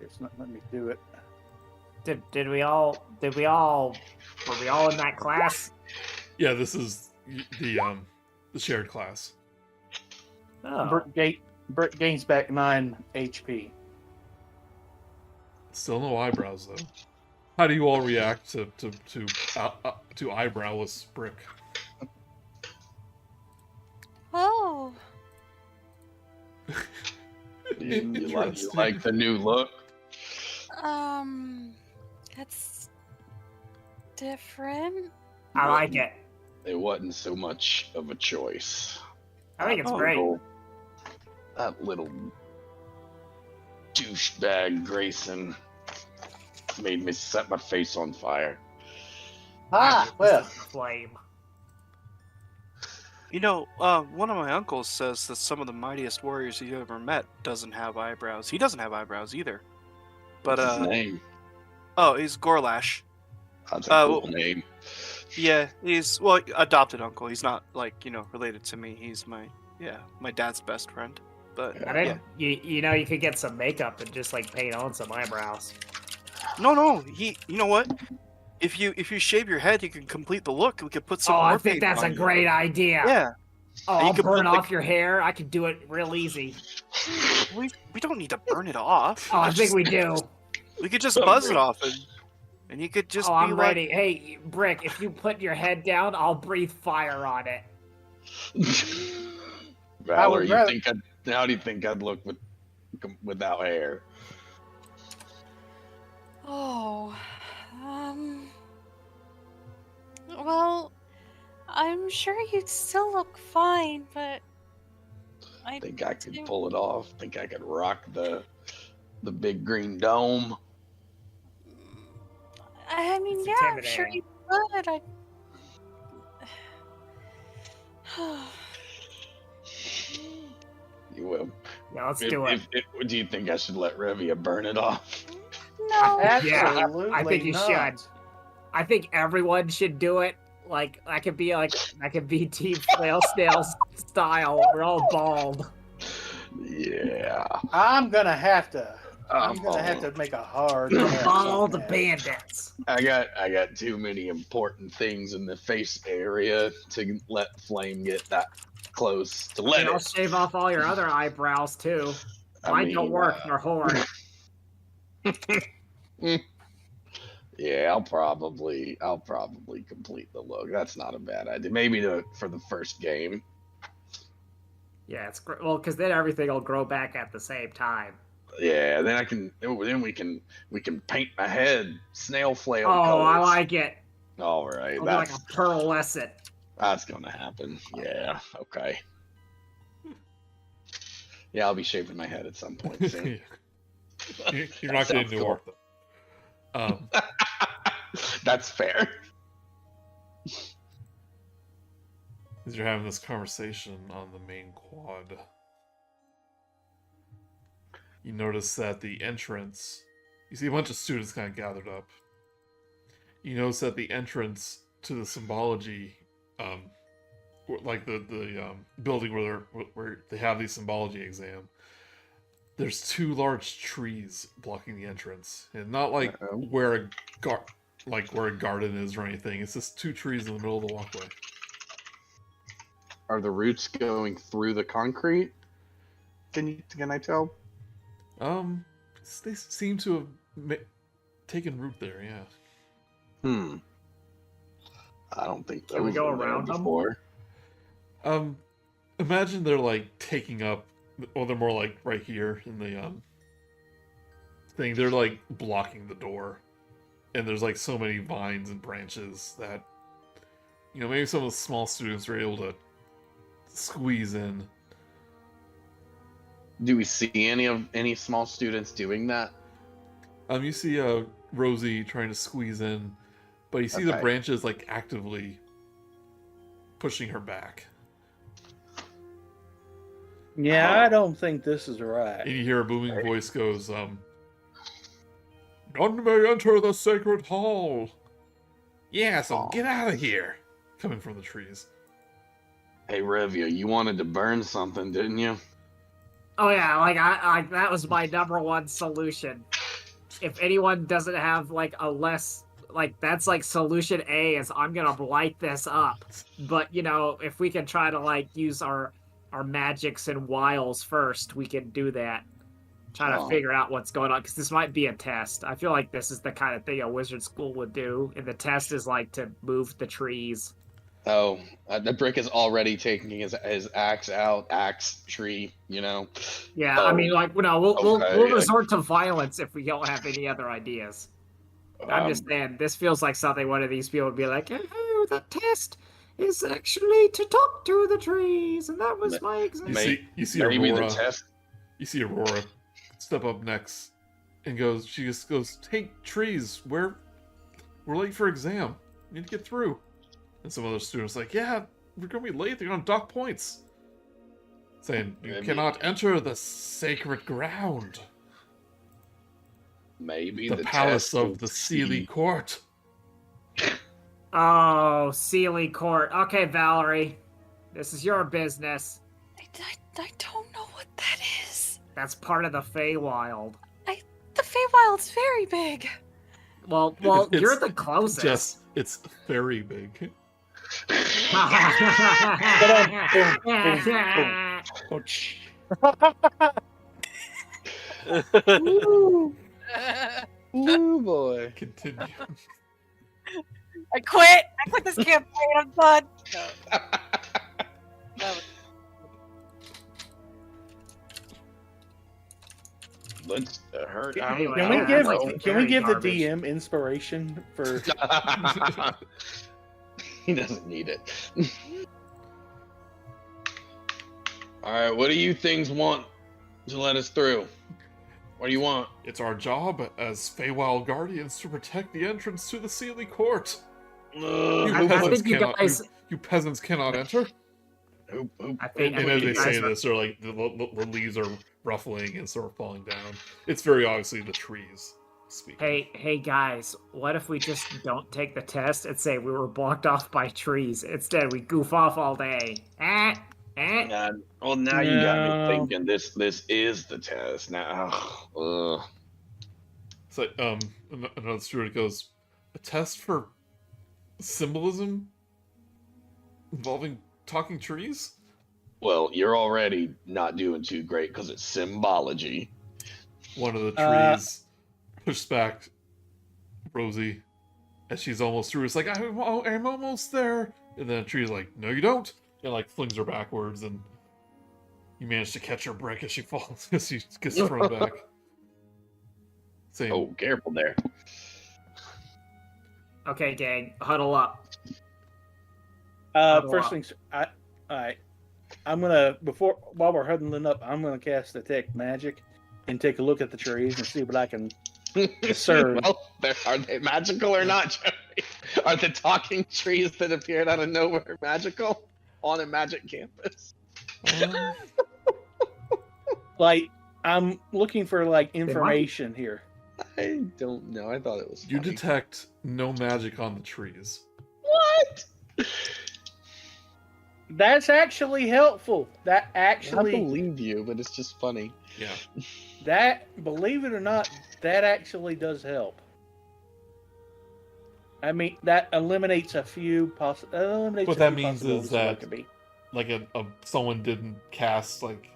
It's not letting me do it. Did we all were we all in that class? Yeah, this is the shared class. Oh. Brick gains back 9 HP. Still no eyebrows though. How do you all react to eyebrowless Brick? Oh. You like the new look? That's different. I like it. It wasn't so much of a choice. I think it's great. That little douchebag Grayson made me set my face on fire. Well, Flame. You know, one of my uncles says that some of the mightiest warriors he ever met doesn't have eyebrows. He doesn't have eyebrows either. But What's his name? Oh, he's Gorlash. That's a cool name. Yeah, he's adopted uncle. He's not related to me. He's my dad's best friend. But I think you could get some makeup and just paint on some eyebrows. No, you know what? If you shave your head, you can complete the look. We could put some. Oh, more I think paint that's on a you. great idea. Yeah. Oh, And you I'll could burn put, off your hair. I could do it real easy. We don't need to burn it off. Oh, I think we do. We could just buzz it off, and you could just. Oh, be I'm ready. Hey, Brick, if you put your head down, I'll breathe fire on it. Val'ri, how do you think I'd look without hair? Oh. Well, I'm sure you'd still look fine, but I think I could pull it off. Think I could rock the big green dome. I mean, It's yeah, I'm sure intimidating. you could. You will. Yeah, let's do it. Do you think I should let Revia burn it off? No. absolutely I think you not. should. I think everyone should do it. I could be Team Flail Snails style. We're all bald. Yeah. I'm gonna have to. I'm gonna have to make a hard. pass on Bald that. bandits. I got too many important things in the face area to let Flame get that close to let And I'll it. shave off all your other eyebrows too. Mine don't work. They're horrid. Yeah, I'll probably complete the look. That's not a bad idea. Maybe for the first game. Yeah, it's great. Well, because then everything will grow back at the same time. Yeah, then we can paint my head snail flail Oh, colors. I like it. All right, It'll be like a pearlescent. that's gonna happen. Yeah, okay. Yeah, I'll be shaving my head at some point soon. You're not getting Sounds new cool. art though. That's fair. As you're having this conversation on the main quad, you notice that the entrance You see a bunch of students kind of gathered up. You notice that the entrance to the symbology, like the building where they have the symbology exam, there's 2 large trees blocking the entrance, and not like where a garden is or anything. It's just 2 trees in the middle of the walkway. Are the roots going through the concrete? Can I tell? They seem to have taken root there. Yeah. I don't think Can we those go were there around them? before. Imagine they're like taking up. Well, they're more like right here in the thing. They're like blocking the door, and there's like so many vines and branches that maybe some of the small students are able to squeeze in. Do we see any small students doing that? You see Rosie trying to squeeze in, but you see the branches like actively pushing her back. Yeah, I don't think this is right. And you hear a booming voice goes, "None may enter the sacred hall." Yeah, so get out of here. Coming from the trees. Hey, Revia, you wanted to burn something, didn't you? Oh yeah, like I that was my #1 solution. If anyone doesn't have like a less like that's like solution A is I'm gonna light this up. But if we can try to like use our magics and wiles first, we can do that. Try to figure out what's going on, because this might be a test. I feel like this is the kind of thing a wizard school would do, and the test is like to move the trees. Oh, the Brick is already taking his axe out, axe tree, Yeah, Oh, I mean, like, we'll okay. resort to violence if we don't have any other ideas. I'm just saying, this feels like something one of these people would be like, oh, the test is actually to talk to the trees, and that was my exam. You see maybe Aurora. the test. You see Aurora step up next and she just goes, "Hey, trees, we're late for exam. We need to get through." And some other students like, "Yeah, we're gonna be late. They're gonna dock points." Saying, "You cannot enter the sacred ground. Maybe The palace of the Sealy Court." Oh, Sealy Court. Okay, Val'ri, this is your business. I don't know what that is. That's part of the Feywild. The Feywild's very big. Well, It's- you're the closest. Jess, it's very big. Ooh, boy. Continue. I quit. I quit this campaign. I'm done. No. That was- Let's hurt. Anyway, Can we yeah, give that's can we very give garbage. the DM inspiration for? He doesn't need it. All right, what do you things want to let us through? What do you want? It's our job as Feywild Guardians to protect the entrance to the Sealy Court. I think you guys. You peasants cannot enter. I think And as you they guys say are- this, they're like the leaves are ruffling and sort of falling down. It's very obviously the trees speaking. Hey guys, what if we just don't take the test and say we were blocked off by trees? Instead, we goof off all day. Well, now you got me No. thinking. This is the test now. Ugh. So another student goes, "A test for symbolism involving talking trees?" Well, you're already not doing too great because it's symbology. One of the trees pushes back Rosie as she's almost through. It's like, I'm almost there. And then the tree's like, "No, you don't." And like flings her backwards, and you manage to catch her Brick as she falls, as she gets thrown back. Saying, Oh, careful there. Okay, gang, huddle up. First things, I'm gonna while we're huddling up, I'm gonna cast detect magic and take a look at the trees and see what I can discern. Well, are they magical or not, Joey? Are the talking trees that appeared out of nowhere magical on a magic campus? Like I'm looking for like information here. I don't know. I thought it was You funny. detect no magic on the trees. What? That's actually helpful. That I actually, believe you, but it's just funny. Yeah. believe it or not, that actually does help. I mean, that eliminates a few What that means is possibilities of what that it could be. like someone didn't cast like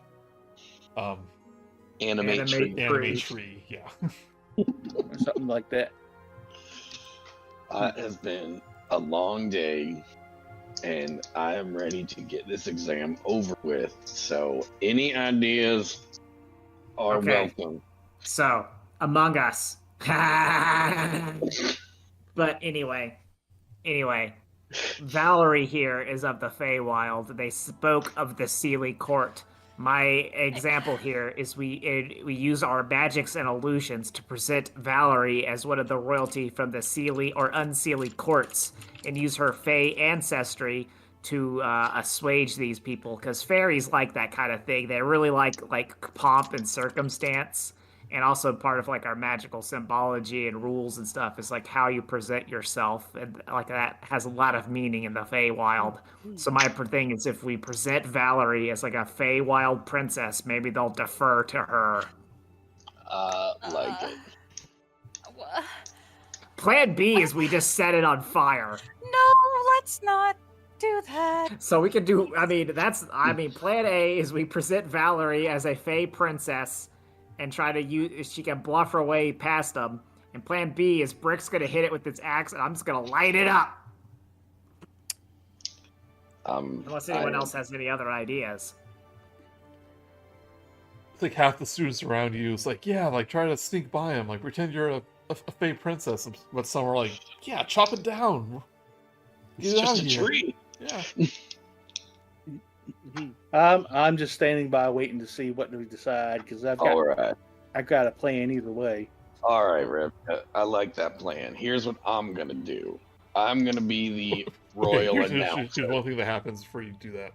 Animate tree. animate tree. Yeah. Or something like that. It has been a long day, and I am ready to get this exam over with. So, any ideas are Okay. welcome. So, Among Us. But anyway, Val'ri here is of the Feywild. They spoke of the Sealy Court. My example here is we use our magics and illusions to present Val'ri as one of the royalty from the Sealy or Unsealy courts, and use her Fey ancestry to assuage these people. Because fairies like that kind of thing. They really like pomp and circumstance. And also part of like our magical symbology and rules and stuff is like how you present yourself, and like that has a lot of meaning in the Feywild. So my thing is, if we present Val'ri as like a Feywild princess, maybe they'll defer to her. Like it. Plan B is we just set it on fire. No, let's not do that. So we can do. Plan A is we present Val'ri as a Fey princess, and try to use. She can bluff her way past them. And Plan B is Brick's gonna hit it with his axe, and I'm just gonna light it up. Unless anyone else has any other ideas. It's like half the students around you is like, yeah, like try to sneak by him, like pretend you're a Fey princess, but some are like, yeah, chop it down. It's Get out just of a here. tree. Yeah. I'm just standing by waiting to see what we decide because I've got a plan either way. All right, Rev. I like that plan. Here's what I'm gonna do. I'm gonna be the royal Here's announcer. one thing that happens before you do that.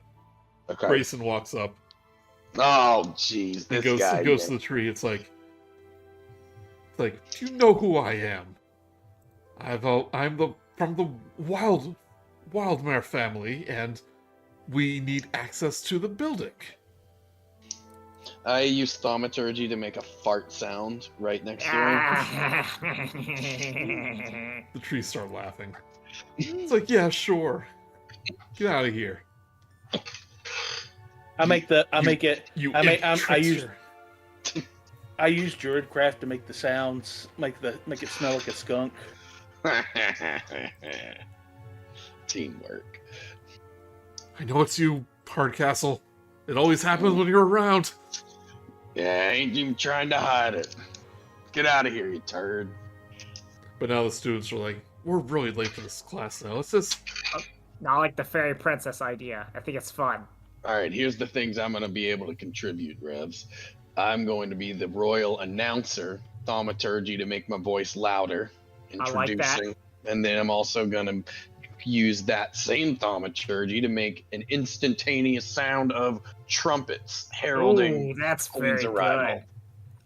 Okay. Grayson walks up. Oh, jeez, He this goes guy. to the tree. It's like, do you know who I am? I'm from the Wildmare family, and we need access to the building. I use thaumaturgy to make a fart sound right next to him. The trees start laughing. It's like, yeah, sure. Get out of here. I use Druidcraft to make the sounds, make it smell like a skunk. Teamwork. I know it's you, Hardcastle. It always happens when you're around. Yeah, I ain't even trying to hide it. Get out of here, you turd. But now the students are like, we're really late for this class now. Let's just... Not like the fairy princess idea. I think it's fun. All right, here's the things I'm going to be able to contribute, Revs. I'm going to be the royal announcer, thaumaturgy to make my voice louder, introducing. I like that. And then I'm also going to use that same thaumaturgy to make an instantaneous sound of trumpets heralding Ooh, that's Queen's very arrival.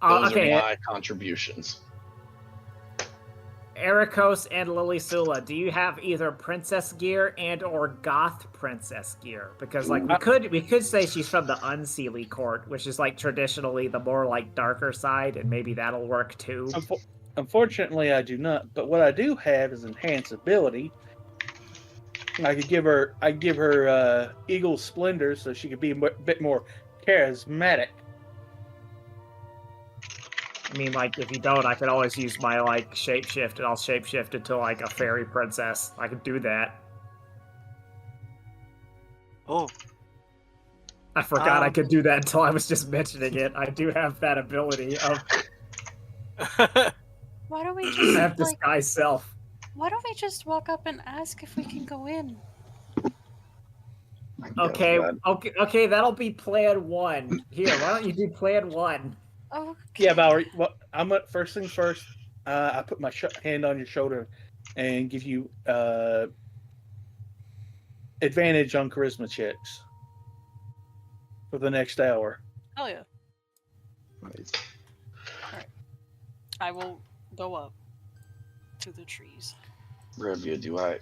good. Those Okay, are my contributions. Erakos and Lilisula, do you have either princess gear and or goth princess gear? Because like we could say she's from the Unsealy court, which is like traditionally the more like darker side, and maybe that'll work too. Unfortunately, I do not. But what I do have is enhanced ability. I could give her Eagle Splendor so she could be a bit more charismatic. I mean, like, if you don't, I could always use my, like, shapeshift, and I'll shapeshift into, like, a fairy princess. I could do that. Oh. I forgot I could do that until I was just mentioning it. I do have that ability of... Why don't we I just have disguise self. Why don't we just walk up and ask if we can go in? Okay, that'll be plan 1. Here, why don't you do plan 1? Oh. Yeah, Val'ri. Well, first things first. I put my hand on your shoulder and give you advantage on charisma checks for the next hour. Oh yeah. Nice. Alright. I will go up to the trees. Revia, do I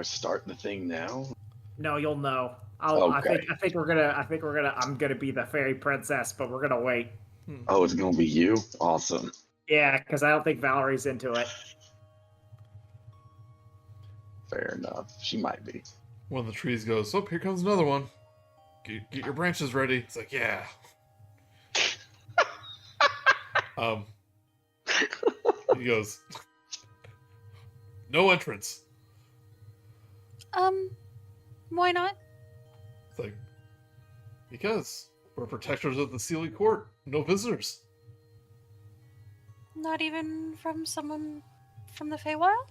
start the thing now? No, you'll know. Okay. I think we're gonna. I'm gonna be the fairy princess, but we're gonna wait. Oh, it's gonna be you? Awesome. Yeah, because I don't think Val'ri's into it. Fair enough. She might be. One of the trees goes, "Oh, here comes another one. Get your branches ready." It's like, yeah. He goes, "No entrance." Why not? It's like, because we're protectors of the Sealy Court. No visitors. Not even from someone from the Feywild?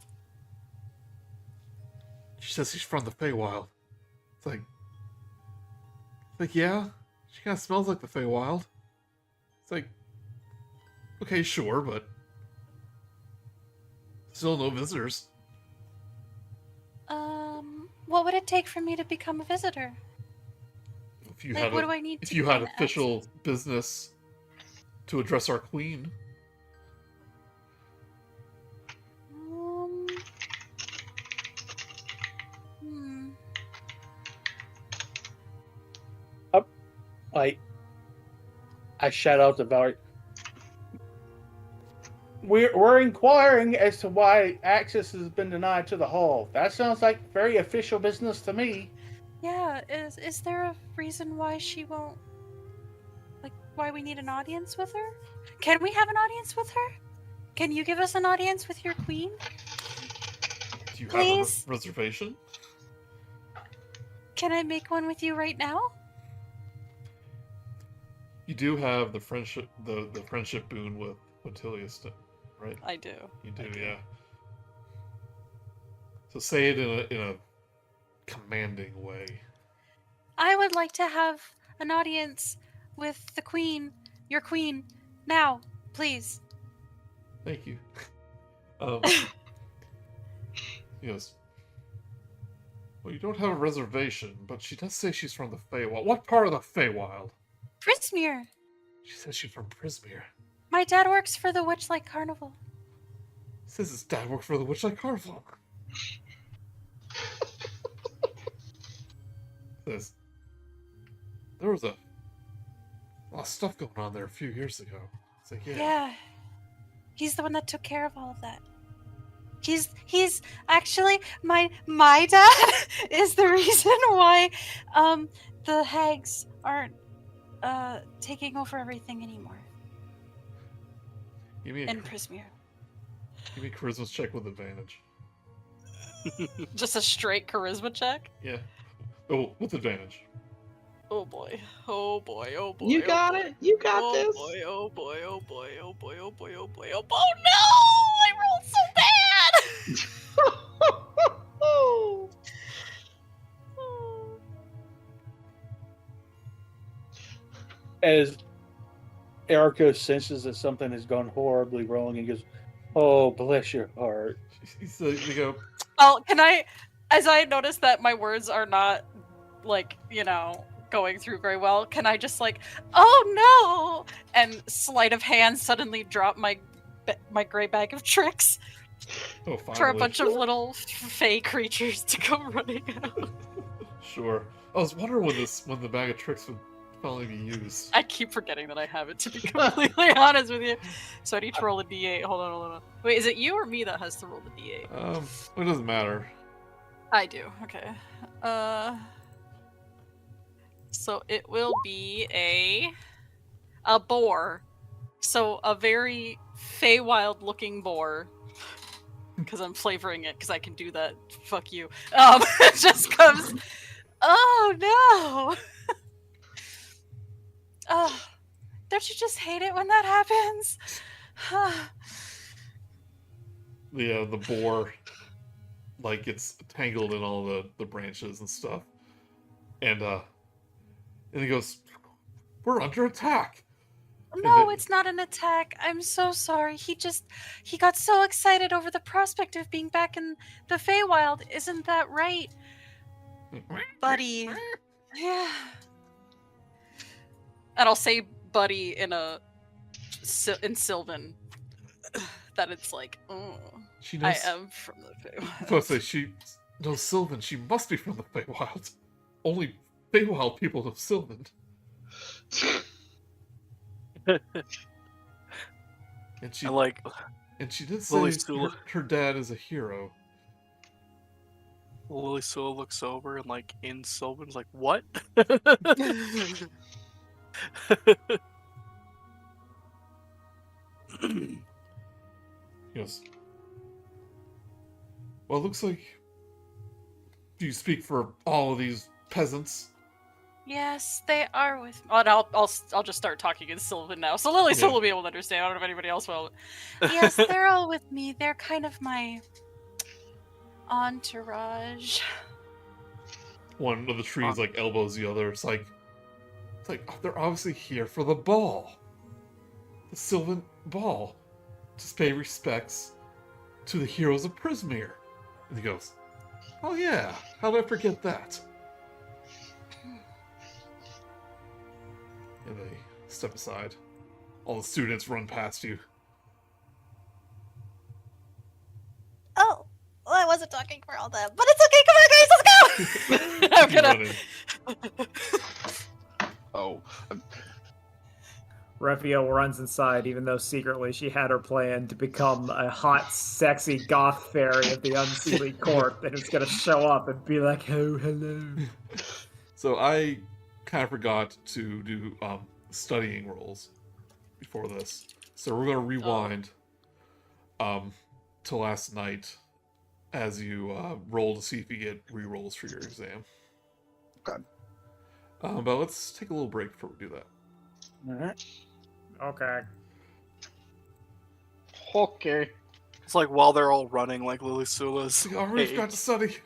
She says she's from the Feywild. It's like, yeah, she kind of smells like the Feywild. It's like, okay, sure, but still no visitors. What would it take for me to become a visitor? If you Like, had what do I need if to you had gain official access? business to address our queen. Like, I shout out to Val'ri. We're inquiring as to why access has been denied to the hall. That sounds like very official business to me. Yeah, is there a reason why she won't... Like, why we need an audience with her? Can we have an audience with her? Can you give us an audience with your queen? Do you Please? have a reservation? Can I make one with you right now? You do have the friendship boon with Otilius, right? I do. You do, yeah. So say it in a commanding way. I would like to have an audience with the queen, your queen, now, please. Thank you. He goes, well, you don't have a reservation, but she does say she's from the Feywild. What part of the Feywild? Prismere. She says she's from Prismere. My dad works for the Witchlight Carnival. Says his dad worked for the Witchlight Carnival. Says there was a lot of stuff going on there a few years ago. It's like, Yeah. He's the one that took care of all of that. He's actually my dad is the reason why the hags aren't taking over everything anymore. Give me In Prismere. Give me a charisma check with advantage. Just a straight charisma check? Yeah. Oh, with advantage. Oh boy. Oh boy. Oh boy. You oh got boy. it. You got Oh this. boy, oh boy, oh boy, oh boy, oh boy, oh boy, oh boy. Oh no! I rolled so bad! As Erakos senses that something has gone horribly wrong, he goes, "Oh, bless your heart." So you go, Oh, can I, as I notice that my words are not, like, going through very well, can I just oh no, and sleight of hand suddenly drop my gray bag of tricks oh, finally. for a bunch of little fey creatures to come running out? Sure. I was wondering when the bag of tricks would finally be used. I keep forgetting that I have it, to be completely honest with you. So I need to roll a d8. Hold on. Wait, is it you or me that has to roll the d8? It doesn't matter. I do. Okay. So it will be a boar. So a very Feywild looking boar. Because I'm flavoring it, because I can do that. Fuck you. It just comes. Oh no! Oh, don't you just hate it when that happens? The boar gets tangled in all the branches and stuff. And he goes, "We're under attack." No, it's not an attack. I'm so sorry. He got so excited over the prospect of being back in the Feywild. Isn't that right, buddy? Yeah. And I'll say buddy in Sylvan. that it's like, oh, She knows. I am from the I was Feywild. about to say, she knows Sylvan. She must be from the Feywild. Only Feywild people know Sylvan. And she I like and she did say Lilisula. her dad is a hero. Lilisula looks over and like in Sylvan's like, what? He goes, well, it looks like you speak for all of these peasants. Yes, they are with. Oh, and I'll just start talking in Sylvan now, so Lily Yeah. will be able to understand. I don't know if anybody else will. Yes, they're all with me. They're kind of my entourage. One of the trees like elbows the other. It's like oh, they're obviously here for the ball, the Sylvan ball, to pay respects to the heroes of Prismere. And he goes, oh yeah, how did I forget that? And they step aside. All the students run past you. Oh, well, I wasn't talking for all them, but it's okay. Come on, guys, let's go. I'm You gonna. run in. Oh, Revia runs inside, even though secretly she had her plan to become a hot, sexy goth fairy of the unseelie court that is going to show up and be like, oh, hello. So I kind of forgot to do studying rolls before this. So we're going to rewind to last night as you roll to see if you get re-rolls for your exam. Okay. But let's take a little break before we do that. All right. Okay. okay. It's like while they're all running, like Lilisula's I already forgot to study.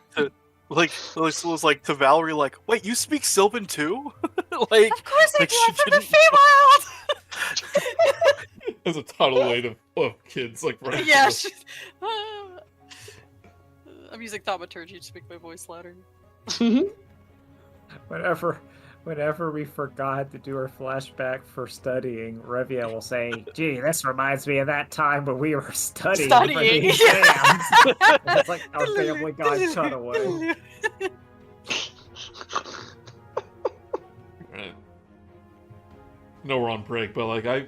like Lilisula's like to Val'ri, like, wait, you speak Sylvan too? like, Of course I like do. she I'm from the didn't- Feywild. There's a tidal wave of kids like running. Yeah. through I'm using thaumaturgy to make my voice louder. Whenever we forgot to do our flashback for studying, Revia will say, gee, this reminds me of that time when we were studying for the Studying, exams. And it's like our family got shut away. Right. No, we're on break, but like I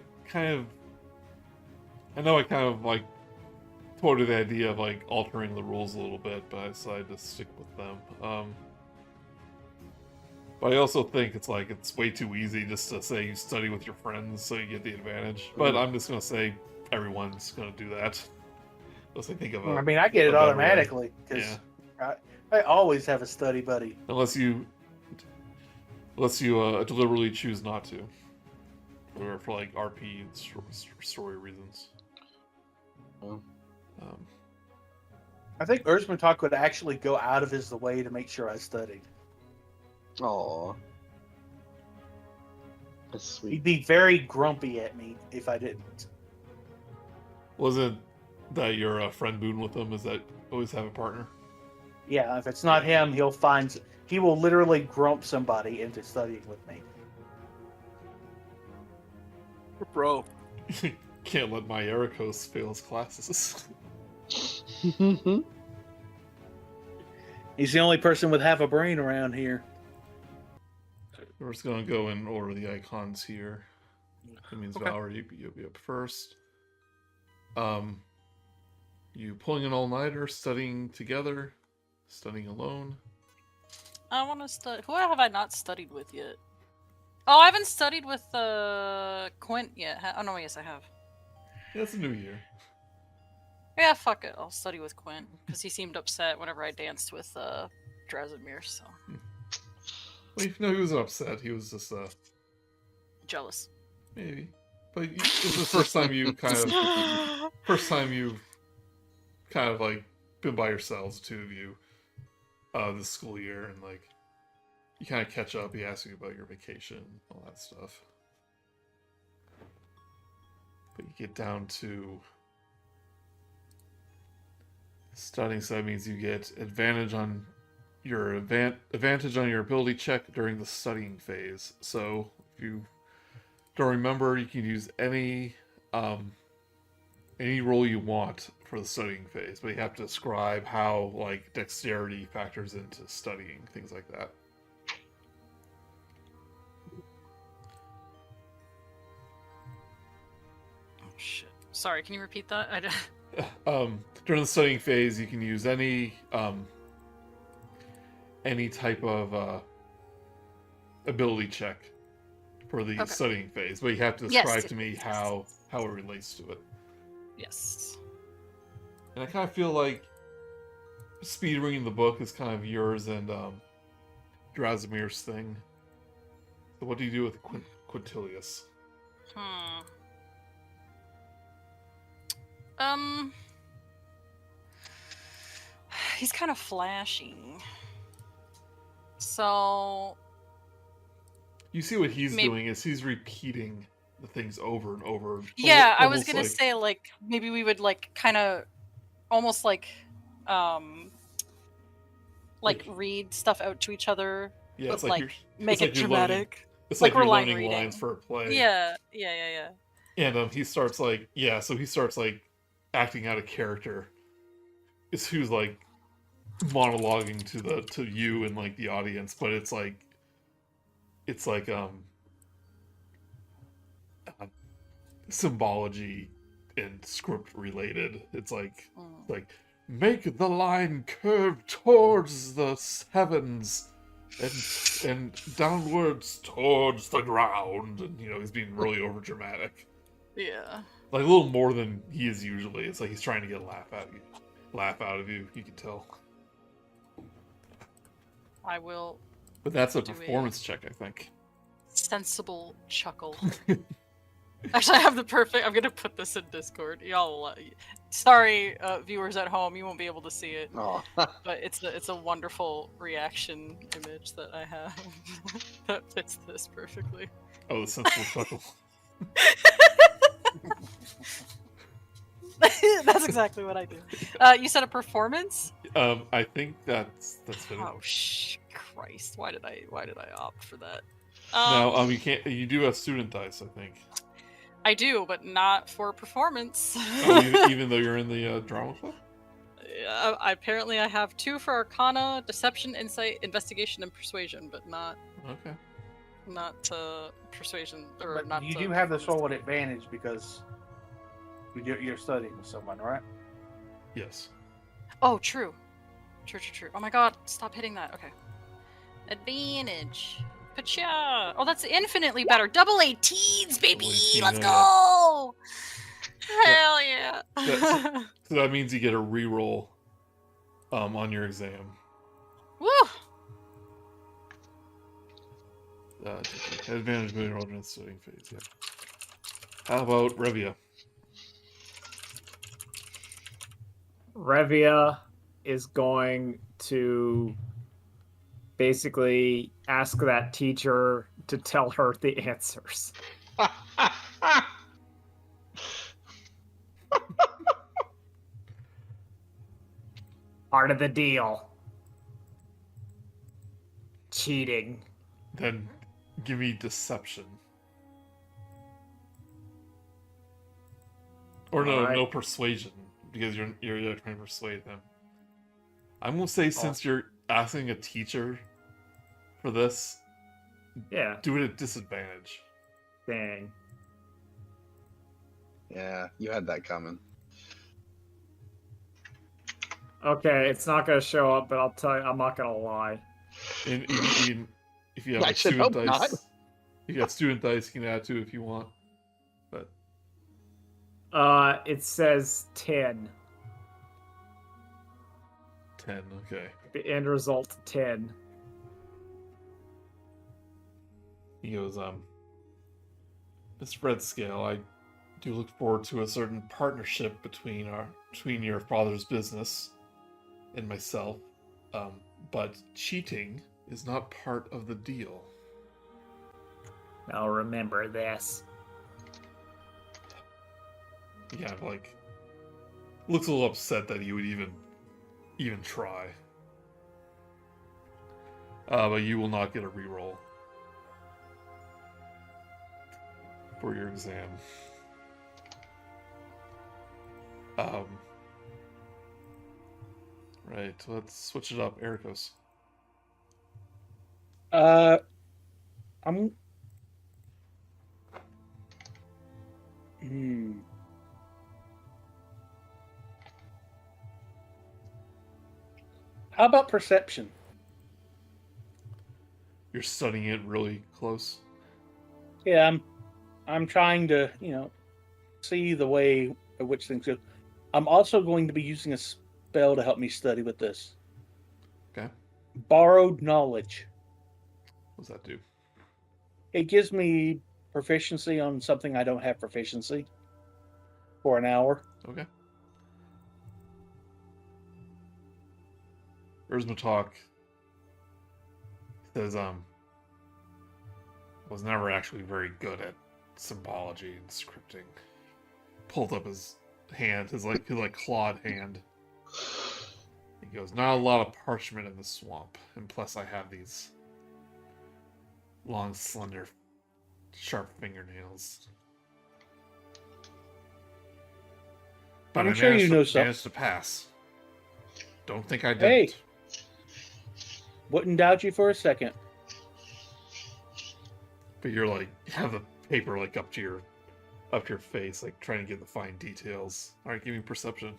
know I kind of like quoted the idea of like altering the rules a little bit, but I decided to stick with them. But I also think it's way too easy just to say you study with your friends so you get the advantage. But I'm just gonna say everyone's gonna do that. Unless I think of I mean, I get it a better way. automatically because I always have a study buddy. Unless you deliberately choose not to, or for like RP and story reasons. Oh. I think Aasimar would actually go out of his way to make sure I studied. Aw. That's sweet. He'd be very grumpy at me if I didn't. Wasn't that your friend Boone with him? Is that always have a partner? Yeah, if it's not him, he will literally grump somebody into studying with me. Bro. Can't let my Erakos fail his classes. He's the only person with half a brain around here. We're just gonna go in order the icons here. That means Okay. Val'ri, you'll be up first. You pulling an all-nighter, studying together, studying alone. I want to study. Who have I not studied with yet? Oh, I haven't studied with Quint yet. Oh no, yes I have. Yeah, it's a new year. Yeah, fuck it. I'll study with Quint because he seemed upset whenever I danced with Aasimar. So Well, he wasn't upset. He was just jealous. maybe. But this is the first time you've kind of like been by yourselves, the two of you, this school year, and like you kind of catch up. He asks you about your vacation, all that stuff. But you get down to studying, so that means you get advantage on your ability check during the studying phase. So if you don't remember, you can use any any roll you want for the studying phase, but you have to describe how like dexterity factors into studying, things like that. Oh shit! Sorry, can you repeat that? During the studying phase, you can use any type of ability check for the Okay. studying phase, but you have to Yes, describe yes, to me yes, how it relates to it. Yes. And I kind of feel like speed reading the book is kind of yours and Aasimar's thing. So what do you do with Quintilius? He's kind of flashing. So You see what he's Maybe- doing is he's repeating the things over and over. yeah, I was almost gonna like- say like maybe we would like kind of almost like read stuff out to each other, yeah, but it's like, like you're, make it's it like you're learning- dramatic. It's like like, we're you're line learning reading. lines for a play. Yeah. And he starts like so he starts like acting out a character. Is who's like monologuing to you and like the audience, but it's like symbology and script related. It's like make the line curve towards the heavens and downwards towards the ground, and he's being really over dramatic. Yeah. Like a little more than he is usually. It's like he's trying to get a laugh out of you. You can tell. I will But that's a Do performance check, I think. sensible chuckle. Actually, I have the perfect. I'm gonna put this in Discord. Y'all, sorry, viewers at home, you won't be able to see it, Oh. but it's a wonderful reaction image that I have that fits this perfectly. Oh, the sensible chuckle. That's exactly what I do. You said a performance? I think that's it. Oh Christ! Why did I opt for that? No, you can't. You do have student dice, I think. I do, but not for performance. Even though you're in the drama club. Apparently, I have 2 for Arcana, Deception, Insight, Investigation, and Persuasion, but not Okay. Persuasion or But not. you do have this roll at advantage because you're studying with someone, right? Yes. Oh, true. True. Oh my God! Stop hitting that. Okay. Advantage. Pacha! Oh, that's infinitely better. Double 18s, baby! 18, Let's yeah. go! Hell yeah! So that means you get a reroll on your exam. Woo! Advantage moving roll during the studying phase, yeah. How about Revia? Revia is going to basically ask that teacher to tell her the answers. Part of the deal. Cheating. Then give me deception. Or no, Alright. no persuasion, because you're trying to persuade them. I'm gonna say since you're asking a teacher for this, Yeah. do it at disadvantage. Dang. Yeah, you had that coming. Okay, it's not gonna show up, but I'll tell you, I'm not gonna lie. And if you have I like, should student hope dice, not. you got student dice you can add to if you want. But It says 10. 10, okay. The end result 10. He goes, Miss Redscale, I do look forward to a certain partnership between your father's business and myself. But cheating is not part of the deal. I'll remember this. Yeah, like looks a little upset that you would even try. But you will not get a reroll for your exam. Right, let's switch it up. Erakos. I'm. Hmm. How about perception? You're studying it really close. Yeah, I'm trying to, see the way in which things go. I'm also going to be using a spell to help me study with this. Okay. Borrowed knowledge. What does that do? It gives me proficiency on something I don't have proficiency for an hour. Okay. Aasimar says, was never actually very good at symbology and scripting. Pulled up his hand, his clawed hand. He goes, not a lot of parchment in the swamp, and plus I have these long, slender, sharp fingernails. But I'm sure you know something. Managed to pass. Don't think I did. Hey. Wouldn't doubt you for a second. But you're like, you have the paper like up to your face, like trying to get the fine details. All right, give me perception.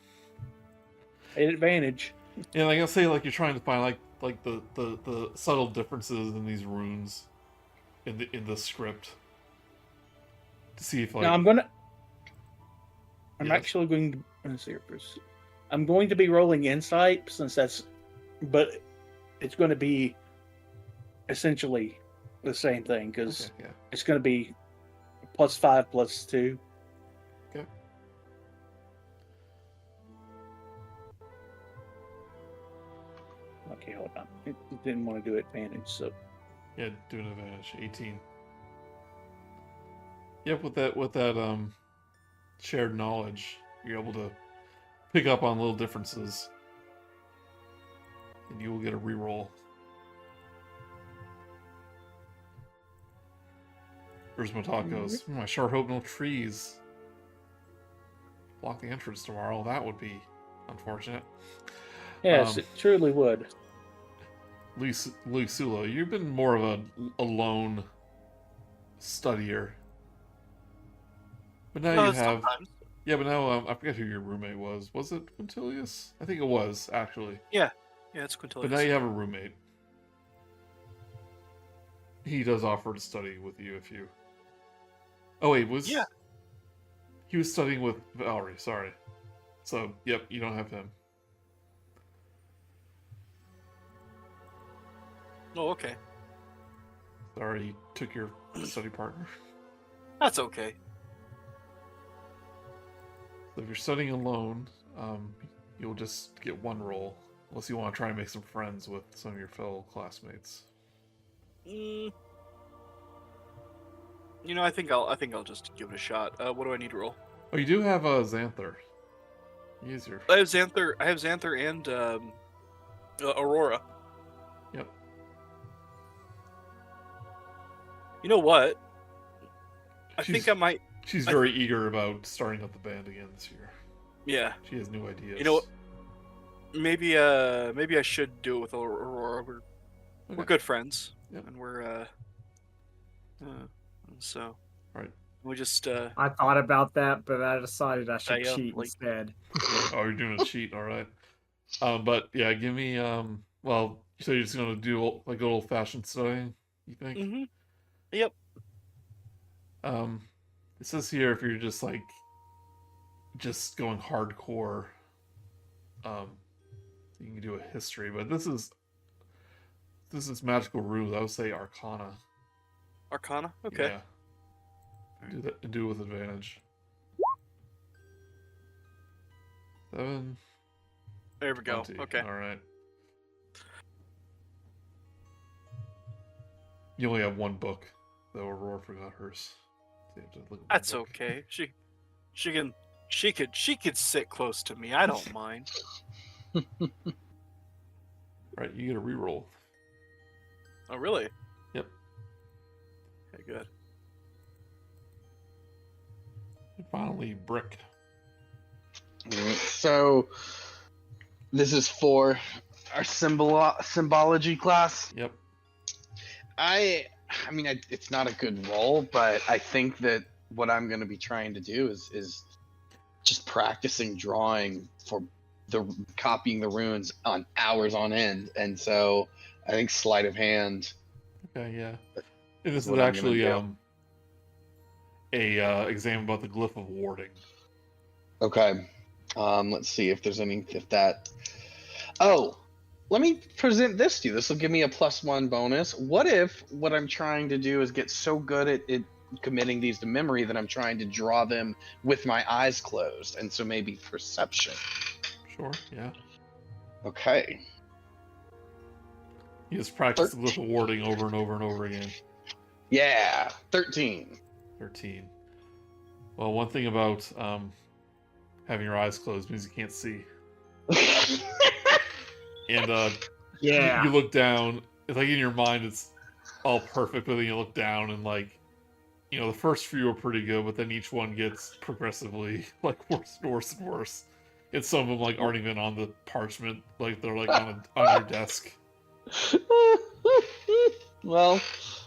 An advantage. Yeah, like I'll say, like you're trying to find like the subtle differences in these runes, in the script, to see if like. Now I'm actually going to. Let's see. I'm going to be rolling insight since but it's going to be essentially the same thing because it's going to be +5 +2. Okay. Okay, hold on. It didn't want to do advantage, so. Yeah, do an advantage. 18. Yep, with that shared knowledge, you're able to pick up on little differences, and you will get a reroll. Aasimar goes, I sure hope no trees block the entrance tomorrow. That would be unfortunate. Yes, it truly would. Lilisula, you've been more of a lone studier. But now you have... Sometimes. Yeah, but now I forget who your roommate was. Was it Quintilius? I think it was, actually. Yeah, it's Quintilius. But now you have a roommate. He does offer to study with you if you... Oh, wait, Yeah. He was studying with Val'ri, sorry. So, yep, you don't have him. Oh, okay. Sorry, he took your study partner. That's okay. So if you're studying alone, you'll just get one roll. Unless you want to try and make some friends with some of your fellow classmates. I think I'll just give it a shot. What do I need to roll? Oh, you do have Xanther. Use your... I have Xanther and Aurora. Yep. You know what? I think I might. She's very eager about starting up the band again this year. Yeah. She has new ideas. You know what? Maybe I should do it with Aurora. We're good friends. Yep. And we're so. Right. We just I thought about that, but I decided I should cheat instead. Oh, you're doing a cheat, all right. But yeah, give me well, so you're just gonna do like old-fashioned studying, you think? Mm-hmm. Yep. It says here if you're just like going hardcore, you can do a history, but this is magical rules. I would say Arcana. Arcana? Okay. Yeah. Do it with advantage. 7. There we go. 20. Okay. All right. You only have one book, though. Aurora forgot hers. So you have to look at That's one book. okay. She could sit close to me. I don't mind. Right, you get a reroll. Oh, really? Yep. Okay, good. And finally, Brick. Alright, so this is for our symbology class. Yep. I mean, it's not a good roll, but I think that what I'm going to be trying to do is just practicing drawing for copying the runes on hours on end, and so I think sleight of hand. Okay, yeah. And this is what I'm actually gonna a exam about the glyph of warding. Okay, let's see if there's if that. Oh, let me present this to you. This will give me a +1 bonus. What if what I'm trying to do is get so good at committing these to memory that I'm trying to draw them with my eyes closed, and so maybe perception. Sure, yeah. Okay. You just practice the glyph of warding over and over and over again. Yeah, 13. 13. Well, one thing about having your eyes closed means you can't see. And Yeah. you look down. It's like in your mind, it's all perfect, but then you look down and like, you know, the first few are pretty good, but then each one gets progressively like worse and worse and worse. And some of them like aren't even on the parchment, like they're like on your desk. Well,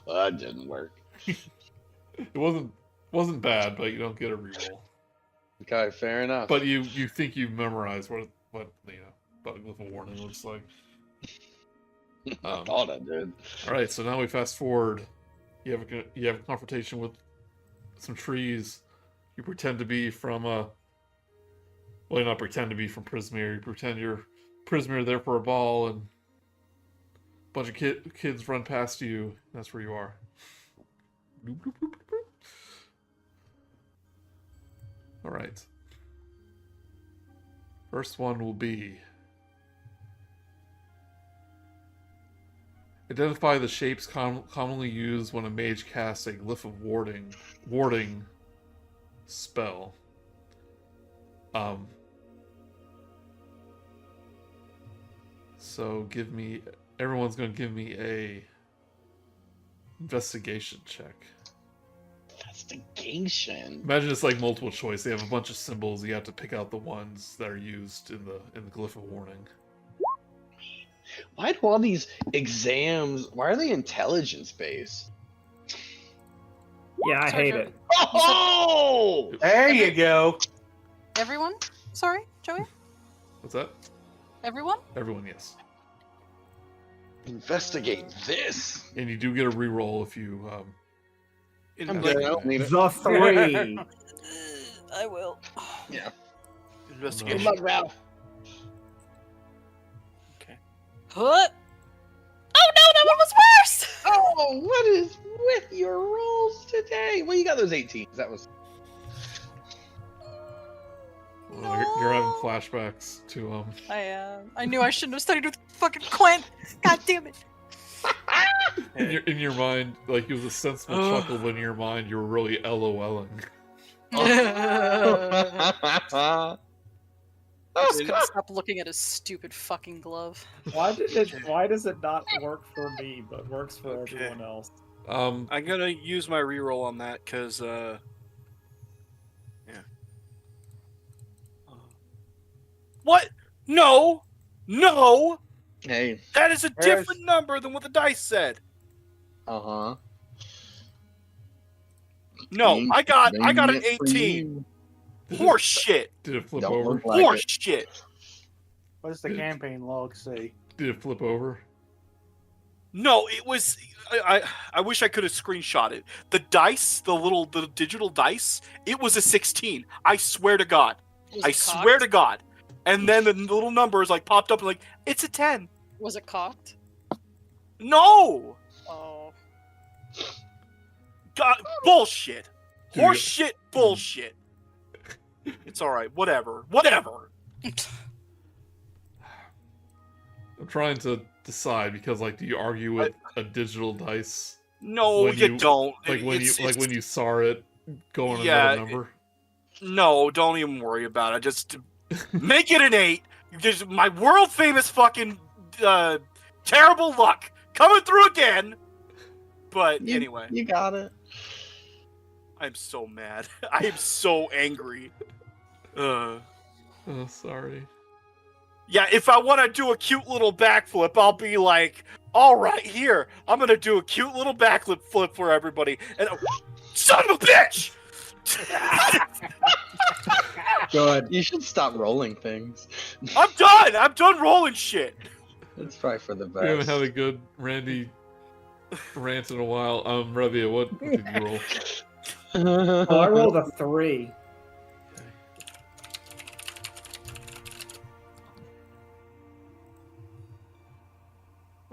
that didn't work. It wasn't bad, but you don't get a reroll. Okay, fair enough. But you think you memorized what you know what a glyph of warning looks like. I thought I did. All right, so now we fast forward. You have a confrontation with some trees. You pretend to be from well, you not pretend to be from Prismere. You pretend you're Prismere there for a ball, and a bunch of kids run past you. That's where you are. All right. First one will be identify the shapes commonly used when a mage casts a glyph of warding spell. So everyone's going to give me a investigation check. Investigation. Imagine it's like multiple choice. They have a bunch of symbols. You have to pick out the ones that are used in the glyph of warning. Why do all these exams? Why are they intelligence based? Yeah, I Sorry, hate it. Oh, There you go. Everyone? Sorry, Joey? What's that? Everyone? Everyone, yes. investigate this. And you do get a reroll if you. I'm good. I don't need it. The 3. I will. Yeah. Good Investigation. luck, Ralph. What? Oh no, that one was worse! Oh, what is with your rolls today? Well, you got those 18s. That was. Well, you're having flashbacks to I knew I shouldn't have studied with fucking Quinn. God damn it. in your mind, like it was a sensible chuckle, but in your mind you were really LOLing. I just couldn't stop looking at his stupid fucking glove. Why does it not work for me, but works for everyone else? I'm gonna use my reroll on that because, yeah. What? No! No! Hey. That is a different number than what the dice said. Uh-huh. No, I got an 18. Horse shit. Did it flip Don't over? look like Horse it. shit. What does the campaign log say? Did it flip over? No, it was. I wish I could have screenshot it. The dice, the digital dice, it was a 16. I swear to God. Was I it swear to cocked? God. And then the little numbers like popped up and like, it's a 10. Was it cocked? No! Oh. God, bullshit. Dude. Horse shit bullshit. It's alright, whatever. Whatever. I'm trying to decide because, like, do you argue with a digital dice? No, when you don't. Like when you saw it going Yeah, another number. No, don't even worry about it. Just make it an 8. There's my world famous fucking terrible luck coming through again. But anyway, You got it. I'm so mad. I am so angry. Oh, sorry. Yeah, if I want to do a cute little backflip, I'll be like, all right, here, I'm going to do a cute little backflip flip for everybody. And son of a bitch! Good. You should stop rolling things. I'm done! I'm done rolling shit! It's probably for the We haven't best. had a good Randy rant in a while. Revia, what did you roll? Oh, I rolled a 3.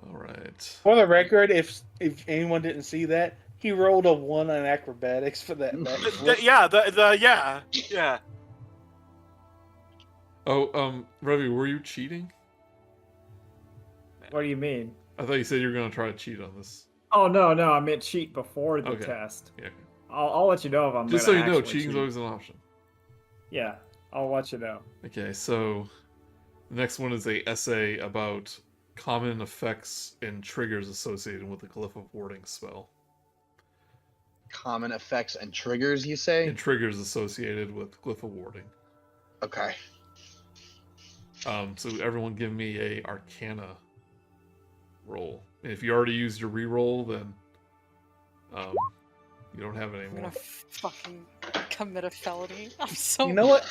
All right. For the record, if anyone didn't see that, he rolled a 1 on acrobatics for that backflip. Yeah. Oh, Revia, were you cheating? What do you mean? I thought you said you were going to try to cheat on this. Oh no, I meant cheat before the Okay. test. Yeah. I'll let you know if I'm Just so gonna you know, actually cheating's cheat. always an option. Yeah, I'll let you know. Okay, so the next one is a essay about common effects and triggers associated with the Glyph of Warding spell. Common effects and triggers, you say? And triggers associated with Glyph of Warding. Okay. So everyone give me a Arcana roll. And if you already used your reroll, then you don't have it I'm anymore. gonna fucking commit a felony. I'm so. You know what?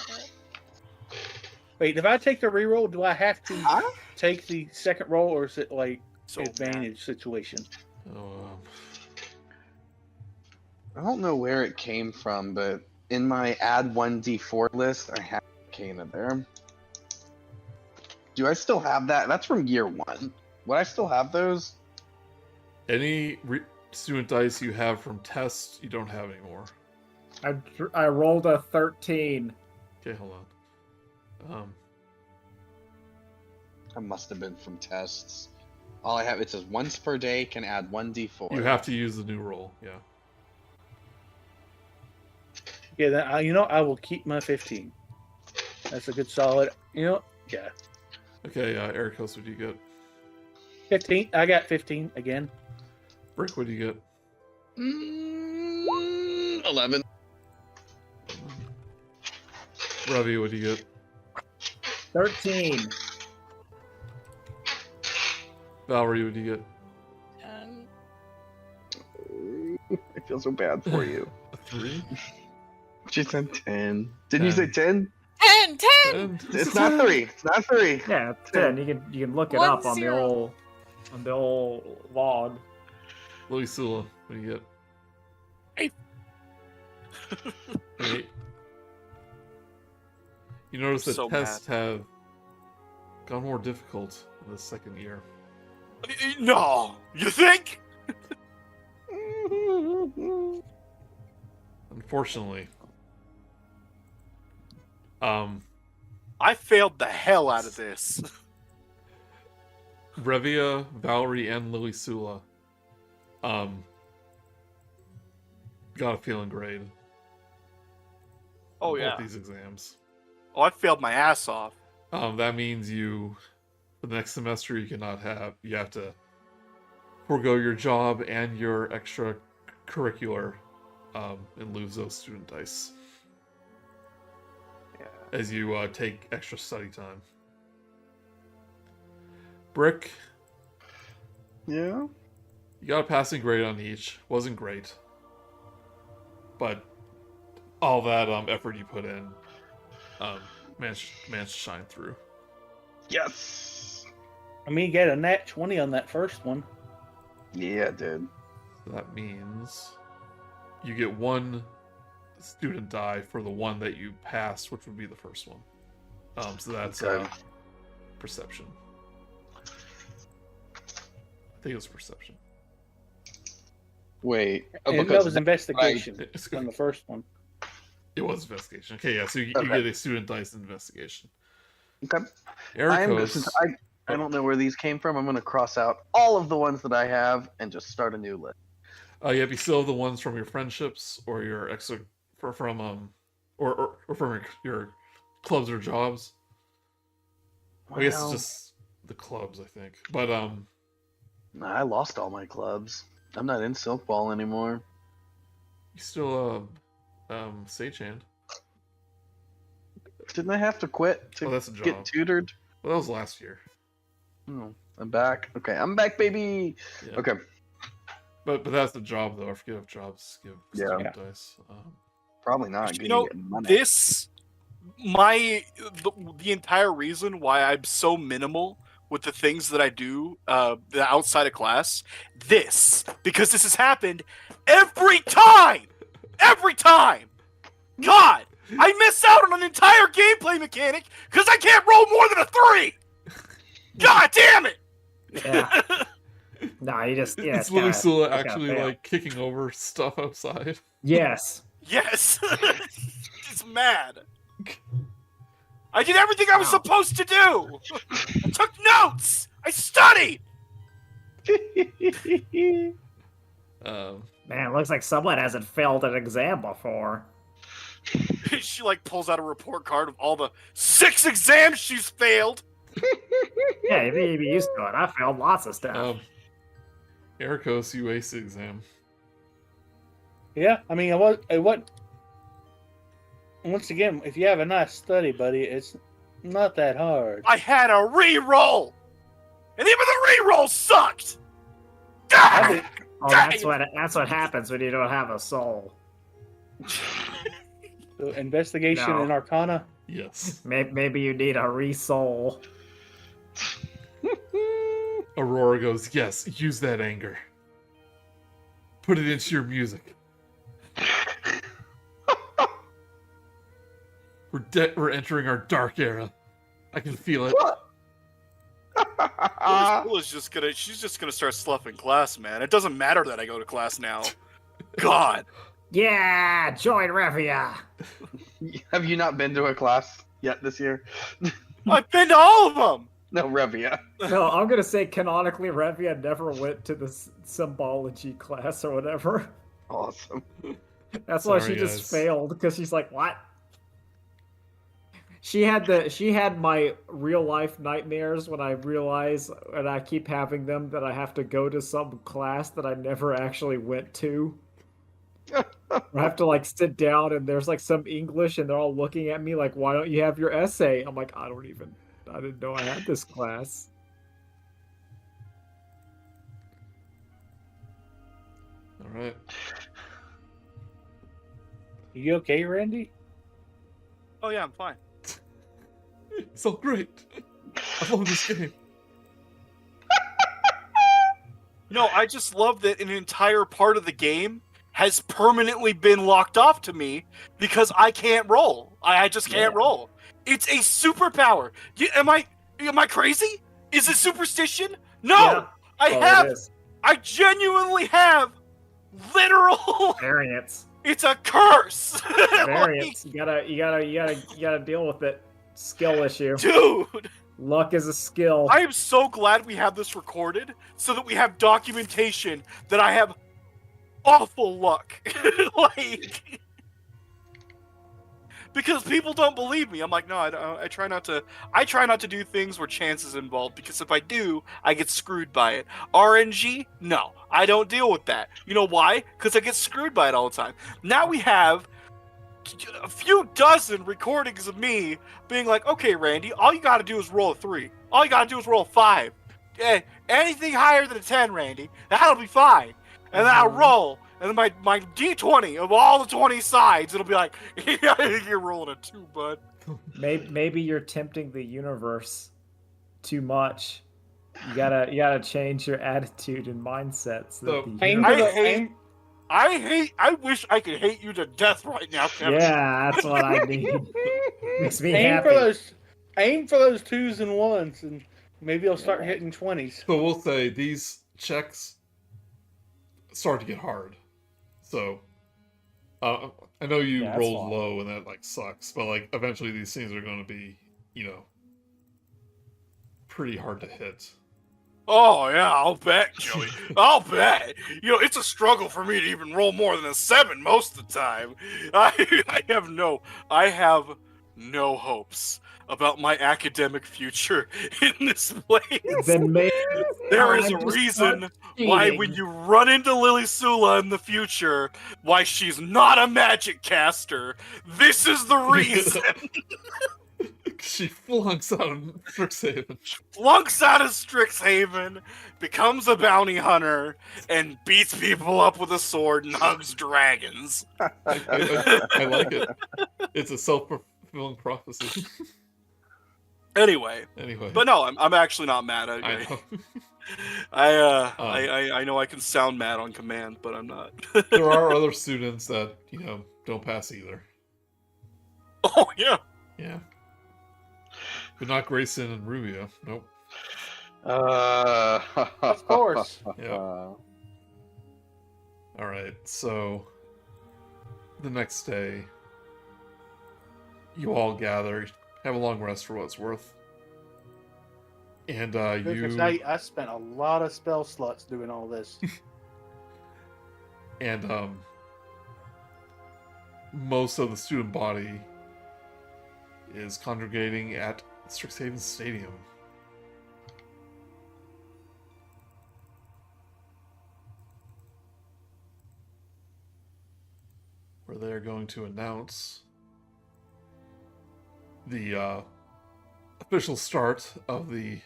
Wait, if I take the reroll, do I have to take the second roll, or is it like So advantage situation? Oh, I don't know where it came from, but in my add 1d4 list, I have Arcana there. Do I still have that? That's from year 1. Would I still have those? any student dice you have from tests, you don't have anymore. I rolled a 13. Okay, hold on. I must have been from tests. All I have, it says once per day, can add 1d4. You have to use the new roll, yeah. Yeah, then I will keep my 15. That's a good solid. Yeah. Okay, Erakos, what do you get? 15. I got 15 again. Brick, what do you get? 11. Ravi, what do you get? 13. Val'ri, what do you get? I feel so bad for you. A 3? She said 10. Didn't you say 10? 10! 10! 10. It's not 3. It's not 3. Yeah, it's 10. You can look it up on the 10. old log. Lilisula, what do you get? 8. 8. You notice that So tests have gone more difficult in the second year. No, you think? Unfortunately. I failed the hell out of this. Revia, Val'ri, and Lilisula got a feeling grade. Oh on yeah. both these exams. Oh, I failed my ass off. That means for the next semester, you have to forego your job and your extracurricular and lose those student dice Yeah. as you take extra study time. Brick, Yeah? you got a passing grade on each. Wasn't great, but all that effort you put in managed to shine through. Yes! I mean, you get a nat 20 on that first one. Yeah, dude. So that means you get 1 student die for the one that you passed, which would be the first one. So that's Okay. perception. I think it was perception. Wait. And that because was investigation It's on the first one. It was investigation. Okay, yeah. So you Okay. get a student dice in investigation. Okay. Erakos. I don't know where these came from. I'm going to cross out all of the ones that I have and just start a new list. Yeah, if you still have the ones from your friendships or your or from your clubs or jobs. I guess it's Well, just the clubs, I think. But I lost all my clubs. I'm not in Silkball anymore. you still Sagehand. Didn't I have to quit to that's a job. get tutored? Well, that was last year. Oh, I'm back. Okay, I'm back, baby. Yeah. Okay. But that's the job, though. I forget if jobs give Yeah. stupid dice. Probably not. You know, the entire reason why I'm so minimal with the things that I do the outside of class, because this has happened every time. God, I miss out on an entire gameplay mechanic because I can't roll more than a 3. God damn it! Yeah. No, you just It's Lilisula actually like kicking over stuff outside. Yes. Yes. He's mad. I did everything I was supposed to do. I took notes. I studied. Man, it looks like someone hasn't failed an exam before. She like pulls out a report card of all the 6 exams she's failed. Yeah, you'd be used to it. I failed lots of stuff. Erakos, you aced the exam. Yeah, I mean, it was. Once again, if you have a nice study buddy, it's not that hard. I had a re-roll, and even the re-roll sucked. I That's what happens when you don't have a soul. So investigation No. and Arcana. Yes. Maybe you need a re-soul. Aurora goes, yes, use that anger. Put it into your music. We're entering our dark era. I can feel it. She's just gonna start sloughing class, man. It doesn't matter that I go to class now. God. Yeah, join Revia. Have you not been to a class yet this year? I've been to all of them. No, Revia. No, I'm gonna say canonically Revia never went to the symbology class or whatever. Awesome. That's why Sorry, she just guys. failed, because she's like, what? She had my real life nightmares when I realize, and I keep having them, that I have to go to some class that I never actually went to. I have to like sit down and there's like some English and they're all looking at me like, why don't you have your essay? I'm like, I didn't know I had this class. All right. You okay, Randy? Oh yeah, I'm fine. It's all great. I love this game. No, I just love that an entire part of the game has permanently been locked off to me because I can't roll. I just can't roll. It's a superpower. Am I crazy? Is it superstition? No. Yeah. I genuinely have literal Variance. It's a curse. Variance. You gotta deal with it. Skill issue. Dude. Luck is a skill. I am so glad we have this recorded so that we have documentation that I have awful luck. Like, because people don't believe me. I'm like, no, I try not to do things where chance is involved, because if I do, I get screwed by it. RNG? No, I don't deal with that. You know why? Because I get screwed by it all the time. Now we have a few dozen recordings of me being like, okay, Randy, all you gotta do is roll a 3. All you gotta do is roll a 5. Anything higher than a 10, Randy, that'll be fine. And then I'll roll, and then my D20 of all the 20 sides, it'll be like, you're rolling a 2, bud. Maybe you're tempting the universe too much. You gotta change your attitude and mindset. So that I wish I could hate you to death right now, Kevin. Yeah, that's what I need. Makes me aim happy. Aim for those 2s and 1s, and maybe you'll start hitting 20s. So we'll say these checks start to get hard. So I know you rolled low and that like sucks, but like eventually these things are going to be, pretty hard to hit. Oh yeah, I'll bet, Joey. I'll bet. It's a struggle for me to even roll more than a 7 most of the time. I have no hopes about my academic future in this place. Then there is a reason why when you run into Lilisula in the future, why she's not a magic caster. This is the reason. She flunks out of Strixhaven. Flunks out of Strixhaven, becomes a bounty hunter, and beats people up with a sword and hugs dragons. I like it. It's a self-fulfilling prophecy. Anyway, but no, I'm actually not mad. I know. I know I can sound mad on command, but I'm not. There are other students that, don't pass either. Oh, yeah. Yeah. But not Grayson and Revia. Nope. Of course. Yeah. Alright, so the next day, you all gather, have a long rest for what it's worth. And I spent a lot of spell slots doing all this. And most of the student body is congregating at Strixhaven Stadium. Where they're going to announce the official start of the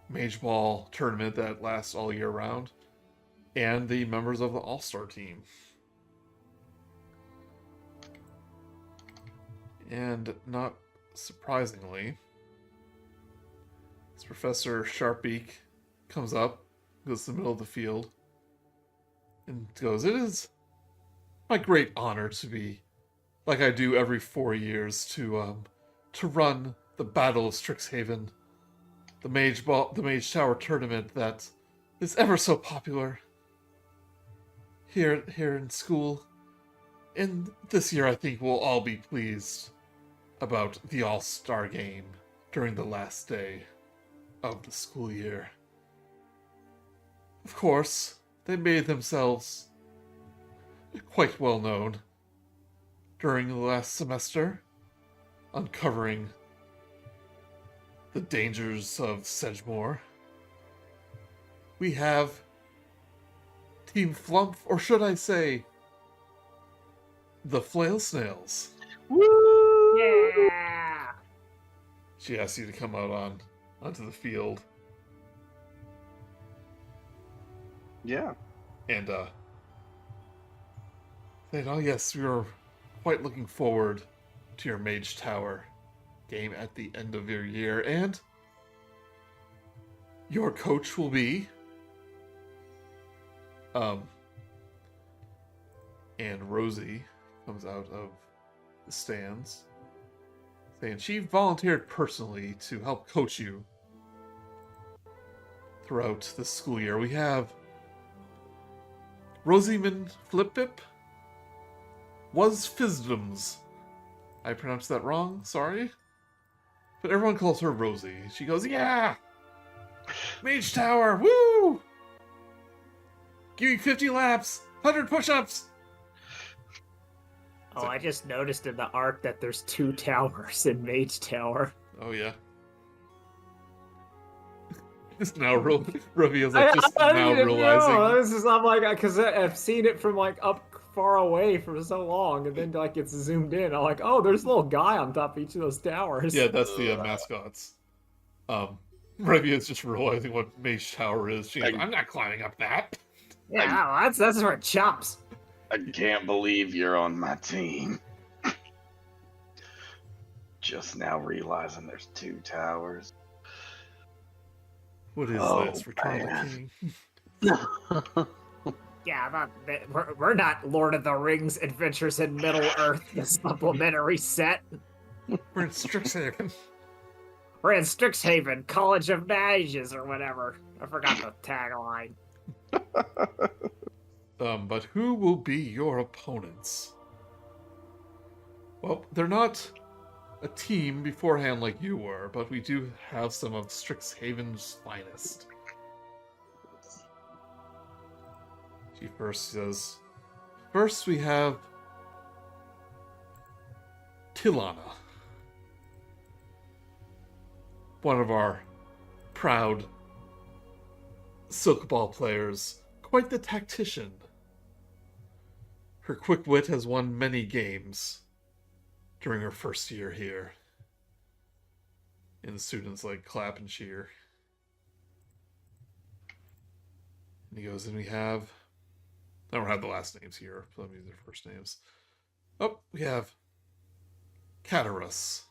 Mage Ball tournament that lasts all year round, and the members of the All-Star team. And not surprisingly, as Professor Sharpbeak comes up, goes to the middle of the field, and goes, "It is my great honor to be, like I do every 4 years, to run the Battle of Strixhaven, the Mage Tower tournament that is ever so popular here in school. And this year I think we'll all be pleased about the All-Star game during the last day of the school year. Of course, they made themselves quite well known during the last semester, uncovering the dangers of Sedgemoor. We have Team Flump, or should I say, the Flail Snails. Woo! Yeah! She asks you to come out onto the field. Yeah. And, saying, "Oh yes, we are quite looking forward to your Mage Tower game at the end of your year, and your coach will be and Rosie comes out of the stands saying she volunteered personally to help coach you throughout the school year. We have Rosamund Flipip was Fizdums. I pronounced that wrong, sorry. But everyone calls her Rosie. She goes, "Yeah! Mage Tower, woo! Give me 50 laps, 100 push-ups!" Oh, I just noticed in the art that there's 2 towers in Mage Tower. Oh, yeah. It's now Revia's like just now realizing. This is, I'm like, because I've seen it from like up far away for so long, and then like it's zoomed in. I'm like, oh, there's a little guy on top of each of those towers. Yeah, that's the mascots. Revia's just realizing what Mage Tower is. She's like, "I'm not climbing up that." Yeah, that's for chumps. I can't believe you're on my team. Just now realizing there's 2 towers. What is this? Return of the King. Yeah, we're not Lord of the Rings Adventures in Middle Earth, the supplementary set. We're in Strixhaven. We're in Strixhaven, College of Mages, or whatever. I forgot the tagline. But who will be your opponents? Well, they're not a team beforehand like you were, but we do have some of Strixhaven's finest. She first says, "First we have Tilana, one of our proud Silkball players, quite the tactician. Her quick wit has won many games during her first year here. And the students like clap and cheer. And he goes, and we have, I don't have the last names here, so let me use their first names. Oh, we have Catarus,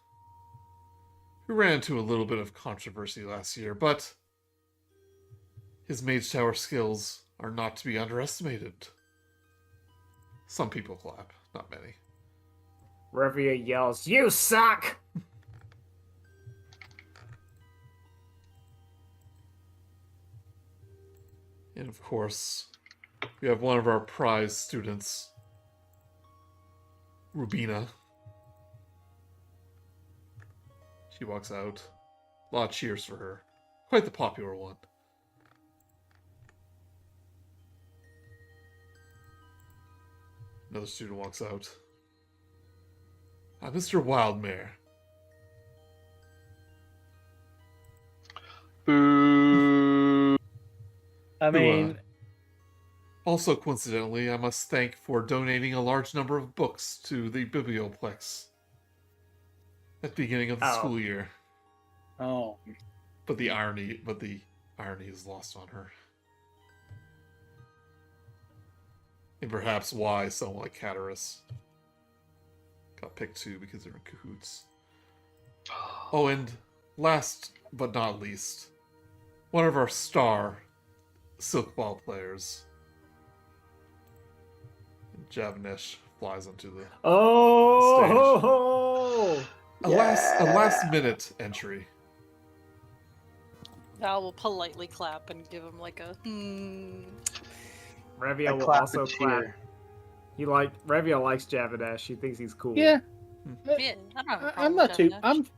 who ran into a little bit of controversy last year, but his Mage Tower skills are not to be underestimated. Some people clap, not many. Revia yells, "You suck!" And of course, we have one of our prize students, Rubina. She walks out. A lot of cheers for her. Quite the popular one. Another student walks out. Mr. Wildmare. Boo. I mean, Also, coincidentally, I must thank for donating a large number of books to the Biblioplex at the beginning of the school year. oh, But the irony is lost on her. And perhaps why someone like Catarus got picked too, because they're in cahoots. Oh, and last but not least, one of our star silk ball players, Javnesh, flies onto the Oh! a last minute entry. Val will politely clap and give him like a Revia will clap also and clap. cheer. Revia likes Javadesh. She thinks he's cool. yeah. Yeah, I don't have a problem I'm not with too. Javnesh.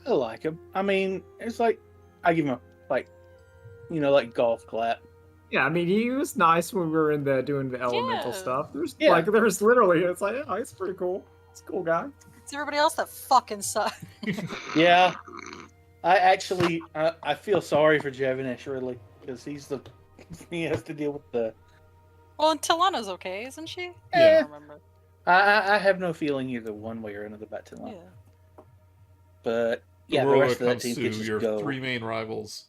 I like him. I mean, it's like I give him a like golf clap. Yeah, I mean, he was nice when we were doing the elemental Yeah. stuff. There's Yeah. there's literally, it's like, oh, he's pretty cool. He's a cool guy. It's everybody else that fucking sucks. Yeah, I actually I feel sorry for Javnesh really because he has to deal with the. Well, and Tilana's okay, isn't she? I Yeah. don't remember. I have no feeling either one way or another about Tilana. Yeah. But The yeah, the roller rest of that comes team to could just your go. three main rivals,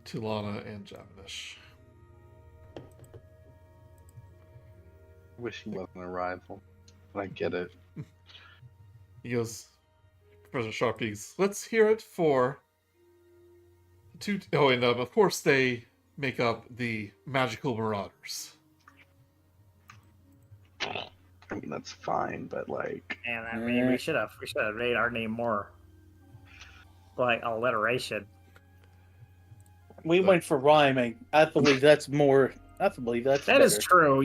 Tilana and Javnesh. Wish he wasn't a rival, but I get it. He goes, Professor Sharpies, let's hear it for two. Oh, and of course they make up the Magical Marauders. I mean, that's fine, but like, And I mean, we should have made our name more like alliteration. We went for rhyming. I believe that's more. I believe that's That is better. true.